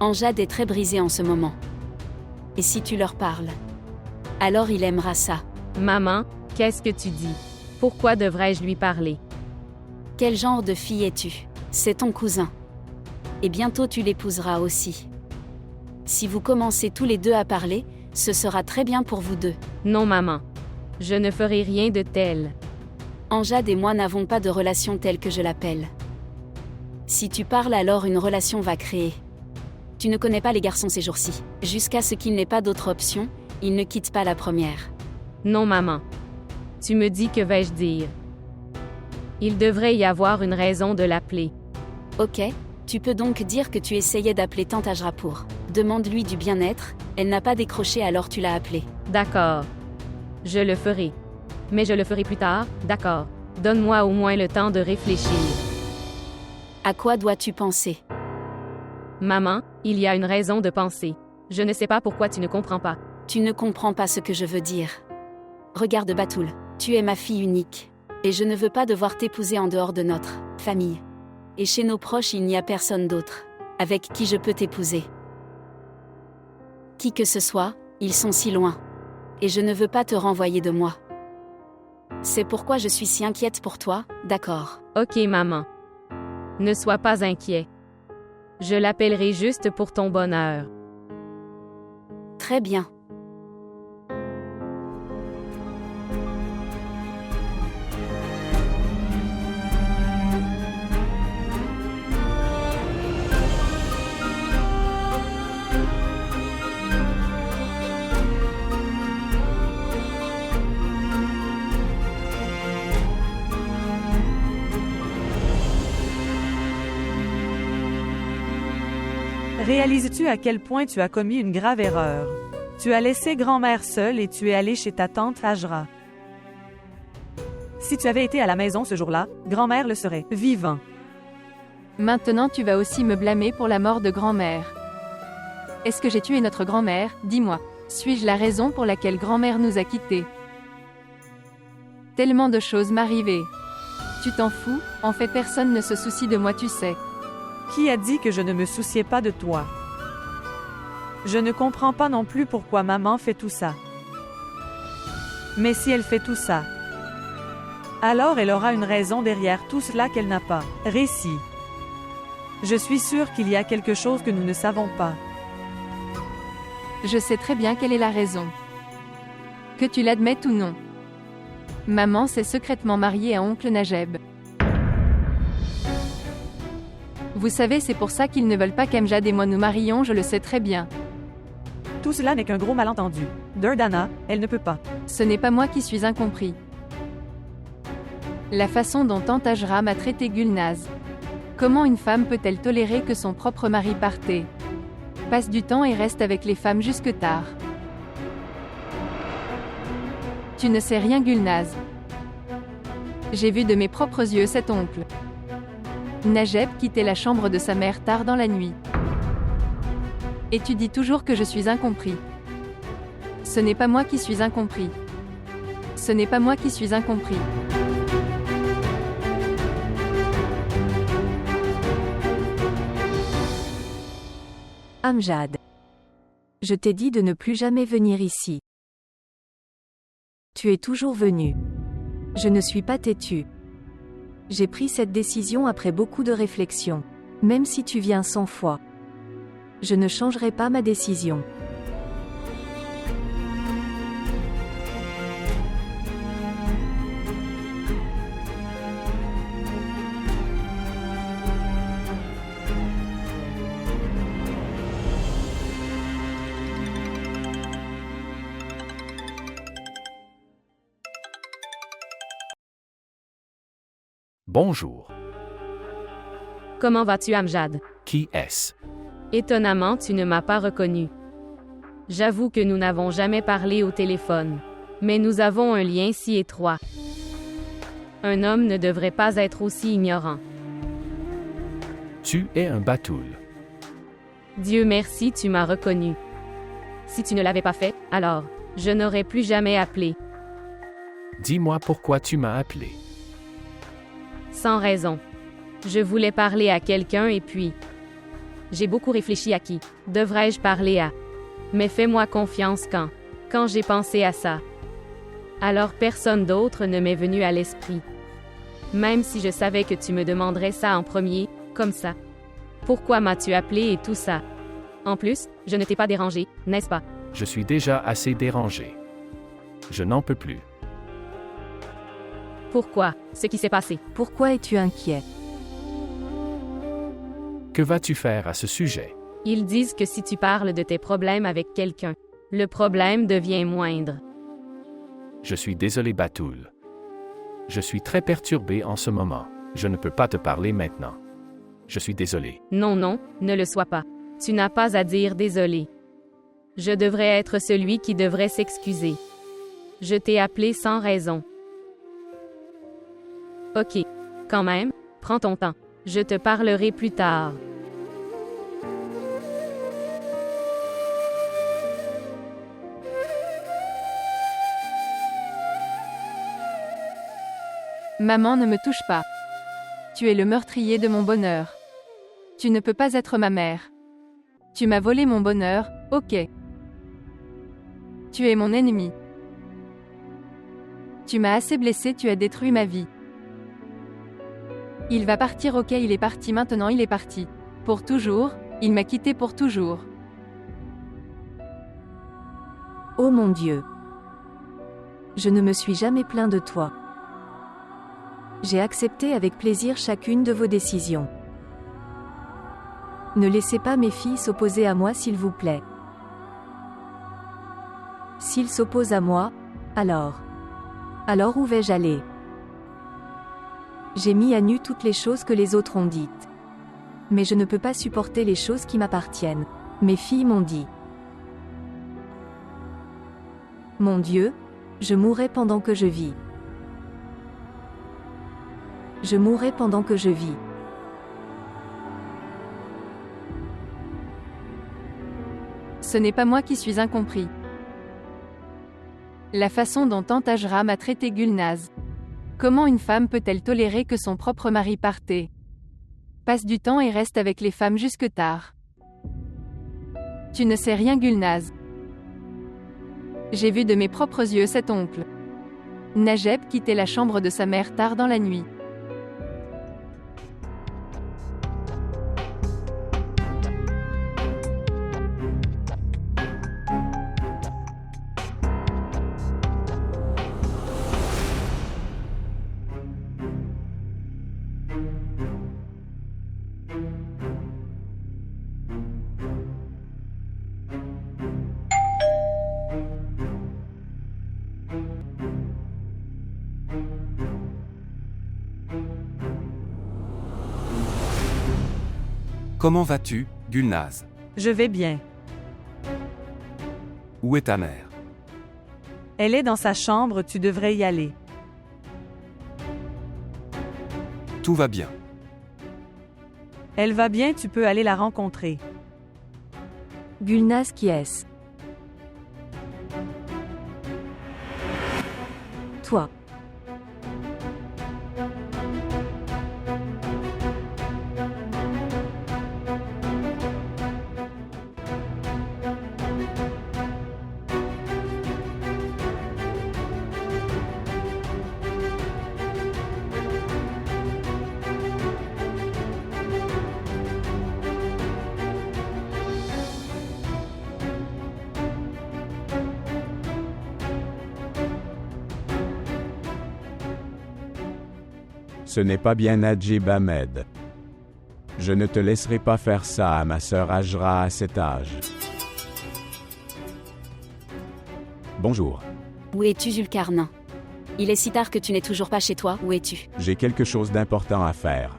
Amjad est très brisé en ce moment. Et si tu leur parles? Alors il aimera ça. Maman, qu'est-ce que tu dis? Pourquoi devrais-je lui parler? Quel genre de fille es-tu? C'est ton cousin. Et bientôt tu l'épouseras aussi. Si vous commencez tous les deux à parler, ce sera très bien pour vous deux. Non maman. Je ne ferai rien de tel. Amjad et moi n'avons pas de relation telle que je l'appelle. Si tu parles alors une relation va créer. Tu ne connais pas les garçons ces jours-ci. Jusqu'à ce qu'il n'ait pas d'autre option, il ne quitte pas la première. Non maman. Tu me dis que vais-je dire? Il devrait y avoir une raison de l'appeler. Ok, tu peux donc dire que tu essayais d'appeler Tante Ajra pour. Demande-lui du bien-être, elle n'a pas décroché alors tu l'as appelée. D'accord. Je le ferai. Mais je le ferai plus tard, d'accord. Donne-moi au moins le temps de réfléchir. À quoi dois-tu penser? Maman, il y a une raison de penser. Je ne sais pas pourquoi tu ne comprends pas. Tu ne comprends pas ce que je veux dire. Regarde Batoul, tu es ma fille unique. Et je ne veux pas devoir t'épouser en dehors de notre famille. Et chez nos proches il n'y a personne d'autre avec qui je peux t'épouser. Qui que ce soit, ils sont si loin. Et je ne veux pas te renvoyer de moi. C'est pourquoi je suis si inquiète pour toi, d'accord? Ok maman. Ne sois pas inquiet. Je l'appellerai juste pour ton bonheur. Très bien. Réalises-tu à quel point tu as commis une grave erreur? Tu as laissé grand-mère seule et tu es allé chez ta tante Hajra. Si tu avais été à la maison ce jour-là, grand-mère le serait, vivant. Maintenant tu vas aussi me blâmer pour la mort de grand-mère. Est-ce que j'ai tué notre grand-mère? Dis-moi. Suis-je la raison pour laquelle grand-mère nous a quittés? Tellement de choses m'arrivaient. Tu t'en fous, en fait personne ne se soucie de moi tu sais. Qui a dit que je ne me souciais pas de toi? Je ne comprends pas non plus pourquoi maman fait tout ça. Mais si elle fait tout ça, alors elle aura une raison derrière tout cela qu'elle n'a pas. Récit. Je suis sûre qu'il y a quelque chose que nous ne savons pas. Je sais très bien quelle est la raison. Que tu l'admettes ou non. Maman s'est secrètement mariée à oncle Najeb. Vous savez, c'est pour ça qu'ils ne veulent pas qu'Amjad et moi nous marions, je le sais très bien. Tout cela n'est qu'un gros malentendu. Durdana, elle ne peut pas. Ce n'est pas moi qui suis incompris. La façon dont Tante Hajra m'a traité Gulnaz. Comment une femme peut-elle tolérer que son propre mari parte, passe du temps et reste avec les femmes jusque tard? Tu ne sais rien Gulnaz. J'ai vu de mes propres yeux cet oncle Najeb quitter la chambre de sa mère tard dans la nuit. Et tu dis toujours que je suis incompris. Ce n'est pas moi qui suis incompris. Ce n'est pas moi qui suis incompris. Amjad. Je t'ai dit de ne plus jamais venir ici. Tu es toujours venu. Je ne suis pas têtu. J'ai pris cette décision après beaucoup de réflexion. Même si tu viens 100 fois, je ne changerai pas ma décision. Bonjour. Comment vas-tu, Amjad? Qui est-ce? Étonnamment, tu ne m'as pas reconnu. J'avoue que nous n'avons jamais parlé au téléphone. Mais nous avons un lien si étroit. Un homme ne devrait pas être aussi ignorant. Tu es un Batoul. Dieu merci, tu m'as reconnu. Si tu ne l'avais pas fait, alors, je n'aurais plus jamais appelé. Dis-moi pourquoi tu m'as appelé. Sans raison. Je voulais parler à quelqu'un et puis... J'ai beaucoup réfléchi à qui devrais-je parler à. Mais fais-moi confiance quand j'ai pensé à ça. Alors personne d'autre ne m'est venu à l'esprit. Même si je savais que tu me demanderais ça en premier, comme ça. Pourquoi m'as-tu appelé et tout ça? En plus, je ne t'ai pas dérangé, n'est-ce pas? Je suis déjà assez dérangé. Je n'en peux plus. Pourquoi? Ce qui s'est passé. Pourquoi es-tu inquiet? Que vas-tu faire à ce sujet? Ils disent que si tu parles de tes problèmes avec quelqu'un, le problème devient moindre. Je suis désolé, Batoul. Je suis très perturbé en ce moment. Je ne peux pas te parler maintenant. Je suis désolé. Non, non, ne le sois pas. Tu n'as pas à dire désolé. Je devrais être celui qui devrait s'excuser. Je t'ai appelé sans raison. Ok. Quand même, prends ton temps. Je te parlerai plus tard. Maman, ne me touche pas. Tu es le meurtrier de mon bonheur. Tu ne peux pas être ma mère. Tu m'as volé mon bonheur, ok. Tu es mon ennemi. Tu m'as assez blessé, tu as détruit ma vie. Il va partir, ok, il est parti maintenant, il est parti. Pour toujours, il m'a quitté pour toujours. Oh mon Dieu. Je ne me suis jamais plaint de toi. J'ai accepté avec plaisir chacune de vos décisions. Ne laissez pas mes filles s'opposer à moi s'il vous plaît. S'ils s'opposent à moi, alors où vais-je aller? J'ai mis à nu toutes les choses que les autres ont dites. Mais je ne peux pas supporter les choses qui m'appartiennent. Mes filles m'ont dit. Mon Dieu, je mourrai pendant que je vis. Je mourrai pendant que je vis. Ce n'est pas moi qui suis incompris. La façon dont Tante Ajram a traité Gulnaz. Comment une femme peut-elle tolérer que son propre mari parte, passe du temps et reste avec les femmes jusque tard? Tu ne sais rien, Gulnaz. J'ai vu de mes propres yeux cet oncle Najeb quitter la chambre de sa mère tard dans la nuit. Comment vas-tu, Gulnaz? Je vais bien. Où est ta mère? Elle est dans sa chambre, tu devrais y aller. Tout va bien. Elle va bien, tu peux aller la rencontrer. Gulnaz, qui est-ce? Toi. Ce n'est pas bien Najib Ahmed. Je ne te laisserai pas faire ça à ma sœur Ajra à cet âge. Bonjour. Où es-tu, Zulkarnain? Il est si tard que tu n'es toujours pas chez toi, où es-tu? J'ai quelque chose d'important à faire.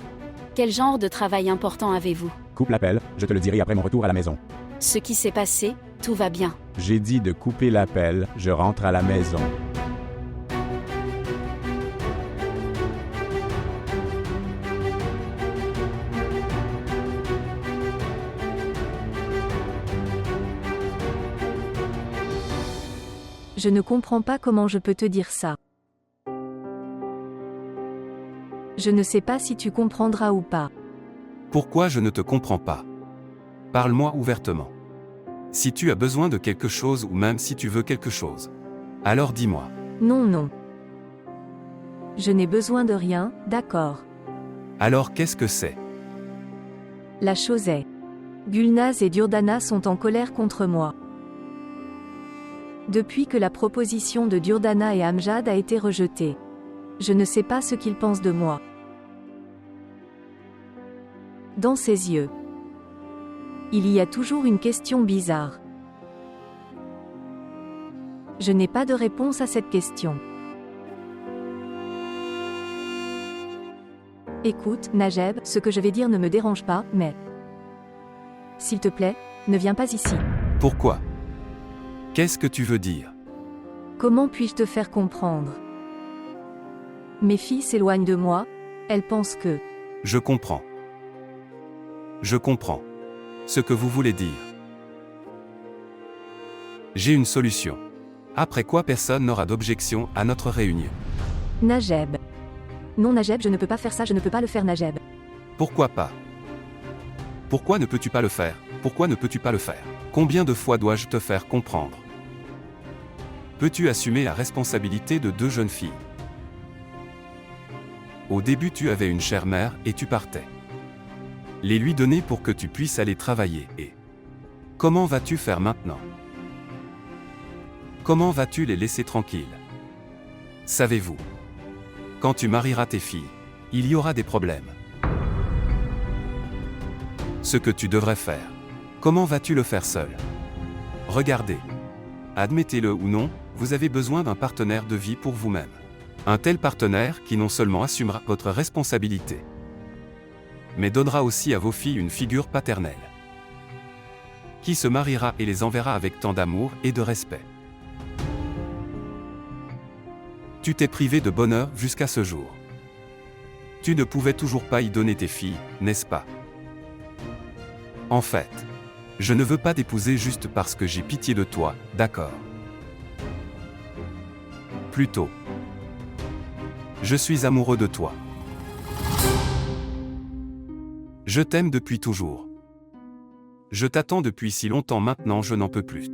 Quel genre de travail important avez-vous? Coupe l'appel, je te le dirai après mon retour à la maison. Ce qui s'est passé, tout va bien. J'ai dit de couper l'appel, je rentre à la maison. Je ne comprends pas comment je peux te dire ça. Je ne sais pas si tu comprendras ou pas. Pourquoi je ne te comprends pas? Parle-moi ouvertement. Si tu as besoin de quelque chose ou même si tu veux quelque chose, alors dis-moi. Non, non. Je n'ai besoin de rien, d'accord. Alors qu'est-ce que c'est? La chose est. Gulnaz et Durdana sont en colère contre moi. Depuis que la proposition de Durdana et Amjad a été rejetée. Je ne sais pas ce qu'ils pensent de moi. Dans ses yeux, il y a toujours une question bizarre. Je n'ai pas de réponse à cette question. Écoute, Najeb, ce que je vais dire ne me dérange pas, mais... S'il te plaît, ne viens pas ici. Pourquoi? Qu'est-ce que tu veux dire? Comment puis-je te faire comprendre? Mes filles s'éloignent de moi, elles pensent que... Je comprends. Je comprends. Ce que vous voulez dire. J'ai une solution. Après quoi personne n'aura d'objection à notre réunion. Najeb. Non Najeb, je ne peux pas faire ça, je ne peux pas le faire Najeb. Pourquoi pas? Pourquoi ne peux-tu pas le faire? Pourquoi ne peux-tu pas le faire? Combien de fois dois-je te faire comprendre? Peux-tu assumer la responsabilité de deux jeunes filles? Au début tu avais une chère mère et tu partais. Les lui donner pour que tu puisses aller travailler et... Comment vas-tu faire maintenant? Comment vas-tu les laisser tranquilles? Savez-vous? Quand tu marieras tes filles, il y aura des problèmes. Ce que tu devrais faire. Comment vas-tu le faire seul? Regardez. Admettez-le ou non, vous avez besoin d'un partenaire de vie pour vous-même. Un tel partenaire qui non seulement assumera votre responsabilité, mais donnera aussi à vos filles une figure paternelle, qui se mariera et les enverra avec tant d'amour et de respect. Tu t'es privé de bonheur jusqu'à ce jour. Tu ne pouvais toujours pas y donner tes filles, n'est-ce pas? En fait, je ne veux pas t'épouser juste parce que j'ai pitié de toi, d'accord? Plutôt, je suis amoureux de toi. Je t'aime depuis toujours. Je t'attends depuis si longtemps maintenant, je n'en peux plus.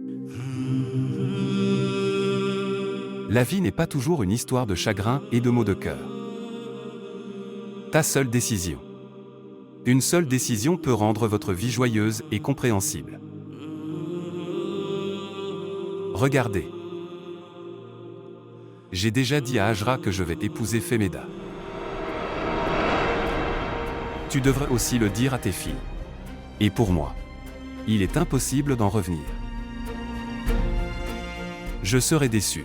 La vie n'est pas toujours une histoire de chagrin et de maux de cœur. Ta seule décision. Une seule décision peut rendre votre vie joyeuse et compréhensible. Regardez. J'ai déjà dit à Ajra que je vais épouser Femeda. Tu devrais aussi le dire à tes filles. Et pour moi, il est impossible d'en revenir. Je serai déçu.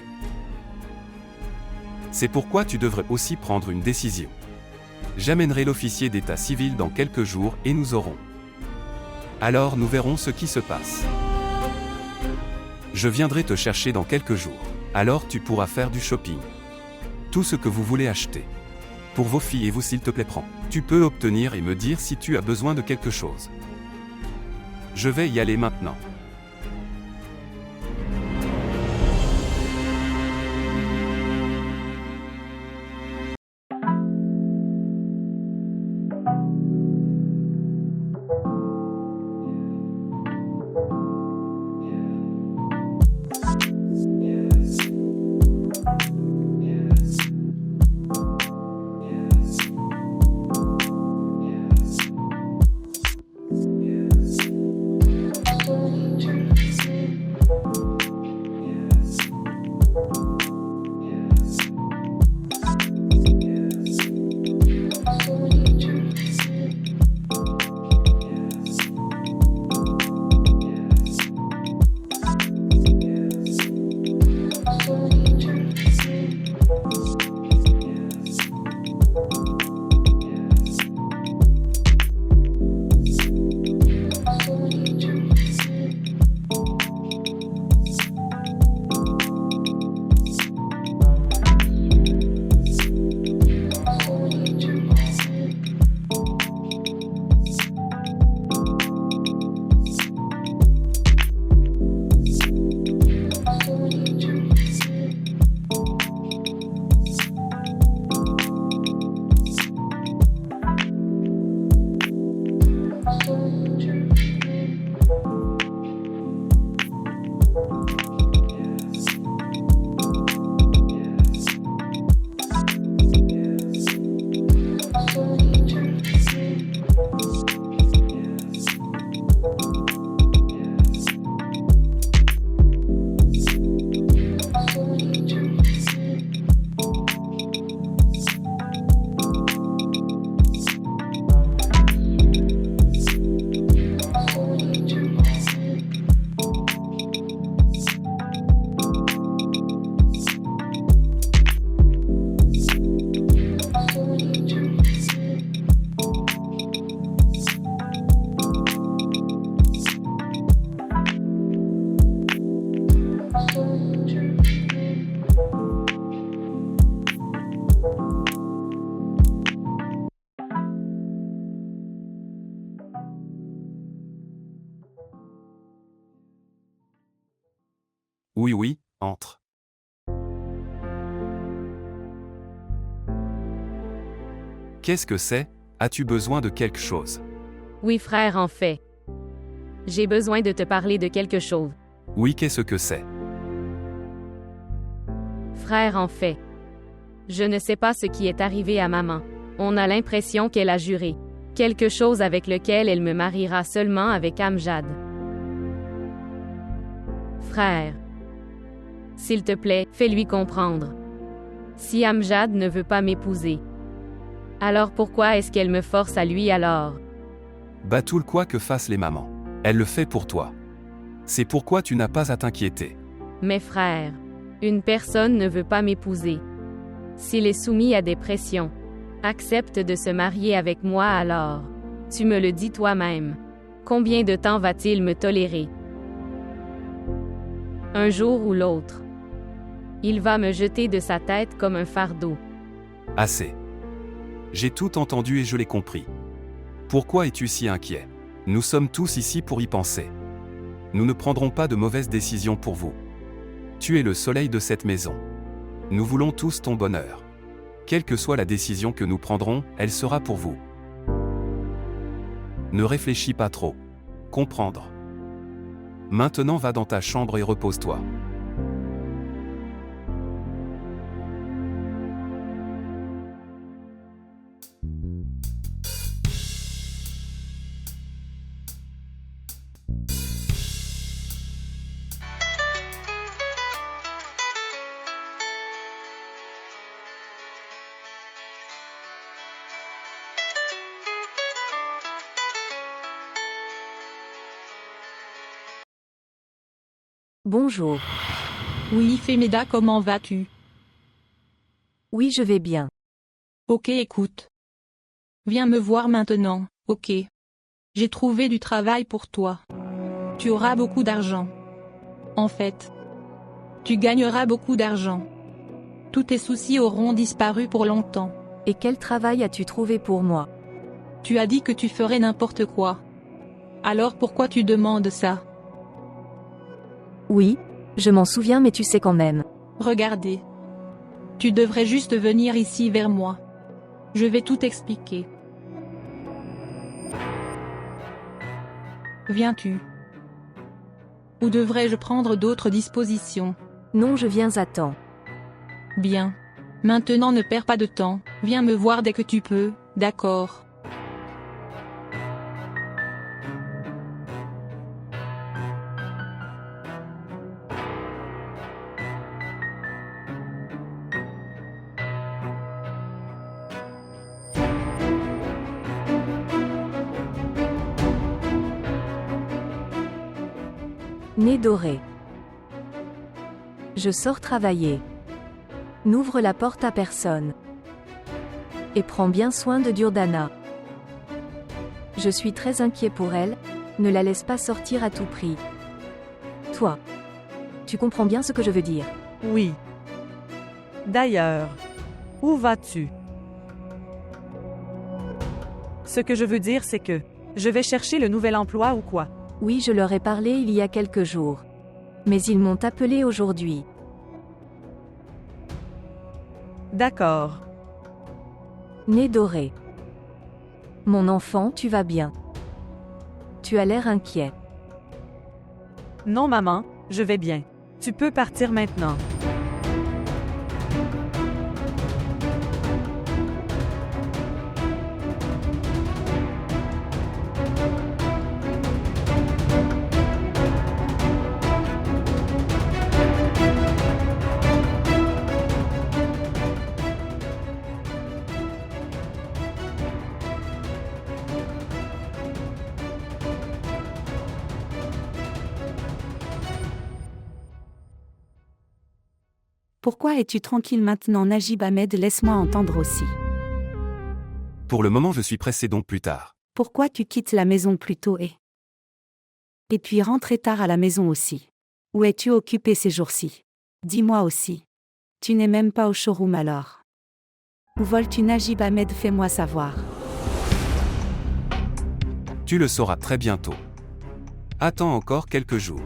C'est pourquoi tu devrais aussi prendre une décision. J'amènerai l'officier d'état civil dans quelques jours et nous aurons. Alors nous verrons ce qui se passe. Je viendrai te chercher dans quelques jours. Alors tu pourras faire du shopping. Tout ce que vous voulez acheter. Pour vos filles et vous s'il te plaît prends. Tu peux obtenir et me dire si tu as besoin de quelque chose. Je vais y aller maintenant. Oui, oui, entre. Qu'est-ce que c'est? As-tu besoin de quelque chose? Oui frère, en fait. J'ai besoin de te parler de quelque chose. Oui, qu'est-ce que c'est? Frère, en fait. Je ne sais pas ce qui est arrivé à maman. On a l'impression qu'elle a juré. Quelque chose avec lequel elle me mariera seulement avec Amjad. Frère. S'il te plaît, fais-lui comprendre. Si Amjad ne veut pas m'épouser, alors pourquoi est-ce qu'elle me force à lui alors? Batul, quoi que fassent les mamans, elle le fait pour toi. C'est pourquoi tu n'as pas à t'inquiéter. Mes frères, une personne ne veut pas m'épouser. S'il est soumis à des pressions, accepte de se marier avec moi alors. Tu me le dis toi-même. Combien de temps va-t-il me tolérer? Un jour ou l'autre. Il va me jeter de sa tête comme un fardeau. Assez. J'ai tout entendu et je l'ai compris. Pourquoi es-tu si inquiet? Nous sommes tous ici pour y penser. Nous ne prendrons pas de mauvaises décisions pour vous. Tu es le soleil de cette maison. Nous voulons tous ton bonheur. Quelle que soit la décision que nous prendrons, elle sera pour vous. Ne réfléchis pas trop. Comprendre. Maintenant va dans ta chambre et repose-toi. Bonjour. Oui, Femeda, comment vas-tu? Oui, je vais bien. Ok, écoute. Viens me voir maintenant, ok. J'ai trouvé du travail pour toi. Tu auras beaucoup d'argent. En fait, tu gagneras beaucoup d'argent. Tous tes soucis auront disparu pour longtemps. Et quel travail as-tu trouvé pour moi? Tu as dit que tu ferais n'importe quoi. Alors pourquoi tu demandes ça? Oui, je m'en souviens mais tu sais quand même. Regardez. Tu devrais juste venir ici vers moi. Je vais tout expliquer. Viens-tu? Ou devrais-je prendre d'autres dispositions? Non, je viens à temps. Bien. Maintenant ne perds pas de temps, viens me voir dès que tu peux, d'accord? Nez doré. Je sors travailler. N'ouvre la porte à personne. Et prends bien soin de Durdana. Je suis très inquiet pour elle, ne la laisse pas sortir à tout prix. Toi. Tu comprends bien ce que je veux dire? Oui. D'ailleurs, où vas-tu? Ce que je veux dire, c'est que je vais chercher le nouvel emploi ou quoi? Oui, je leur ai parlé il y a quelques jours. Mais ils m'ont appelé aujourd'hui. D'accord. Nez doré. Mon enfant, tu vas bien? Tu as l'air inquiet. Non, maman, je vais bien. Tu peux partir maintenant. Pourquoi es-tu tranquille maintenant, Najib Ahmed? Laisse-moi entendre aussi. Pour le moment, je suis pressé, donc plus tard. Pourquoi tu quittes la maison plus tôt et puis rentrer tard à la maison aussi? Où es-tu occupé ces jours-ci? Dis-moi aussi. Tu n'es même pas au showroom alors. Où voles-tu, Najib Ahmed? Fais-moi savoir. Tu le sauras très bientôt. Attends encore quelques jours.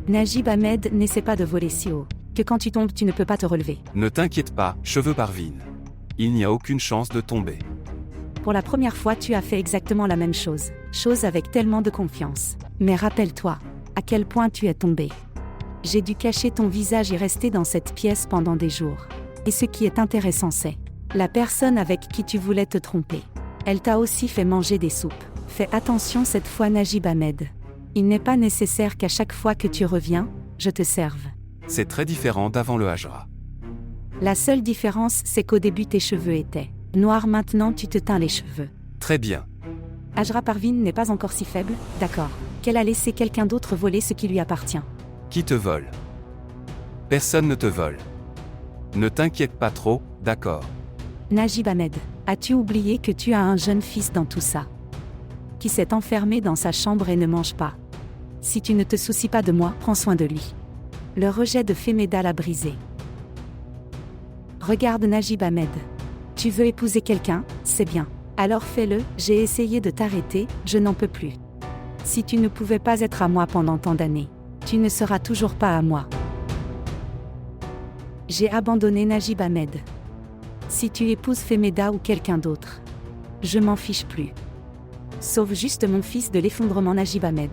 Najib Ahmed, n'essaie pas de voler si haut que quand tu tombes, tu ne peux pas te relever. Ne t'inquiète pas, cheveux Parvin. Il n'y a aucune chance de tomber. Pour la première fois, tu as fait exactement la même chose. Chose avec tellement de confiance. Mais rappelle-toi, à quel point tu es tombé. J'ai dû cacher ton visage et rester dans cette pièce pendant des jours. Et ce qui est intéressant, c'est la personne avec qui tu voulais te tromper. Elle t'a aussi fait manger des soupes. Fais attention cette fois, Najib Ahmed. Il n'est pas nécessaire qu'à chaque fois que tu reviens, je te serve. C'est très différent d'avant le Hajra. La seule différence, c'est qu'au début tes cheveux étaient noirs, maintenant tu te teins les cheveux. Très bien. Hajra Parvin n'est pas encore si faible, d'accord. Qu'elle a laissé quelqu'un d'autre voler ce qui lui appartient. Qui te vole? Personne ne te vole. Ne t'inquiète pas trop, d'accord. Najib Ahmed, as-tu oublié que tu as un jeune fils dans tout ça? qui s'est enfermé dans sa chambre et ne mange pas. Si tu ne te soucies pas de moi, prends soin de lui. Le rejet de Femeda l'a brisé. Regarde Najib Ahmed. Tu veux épouser quelqu'un, c'est bien. Alors fais-le, j'ai essayé de t'arrêter, je n'en peux plus. Si tu ne pouvais pas être à moi pendant tant d'années, tu ne seras toujours pas à moi. J'ai abandonné Najib Ahmed. Si tu épouses Femeda ou quelqu'un d'autre, je m'en fiche plus. Sauve juste mon fils de l'effondrement Najib Ahmed.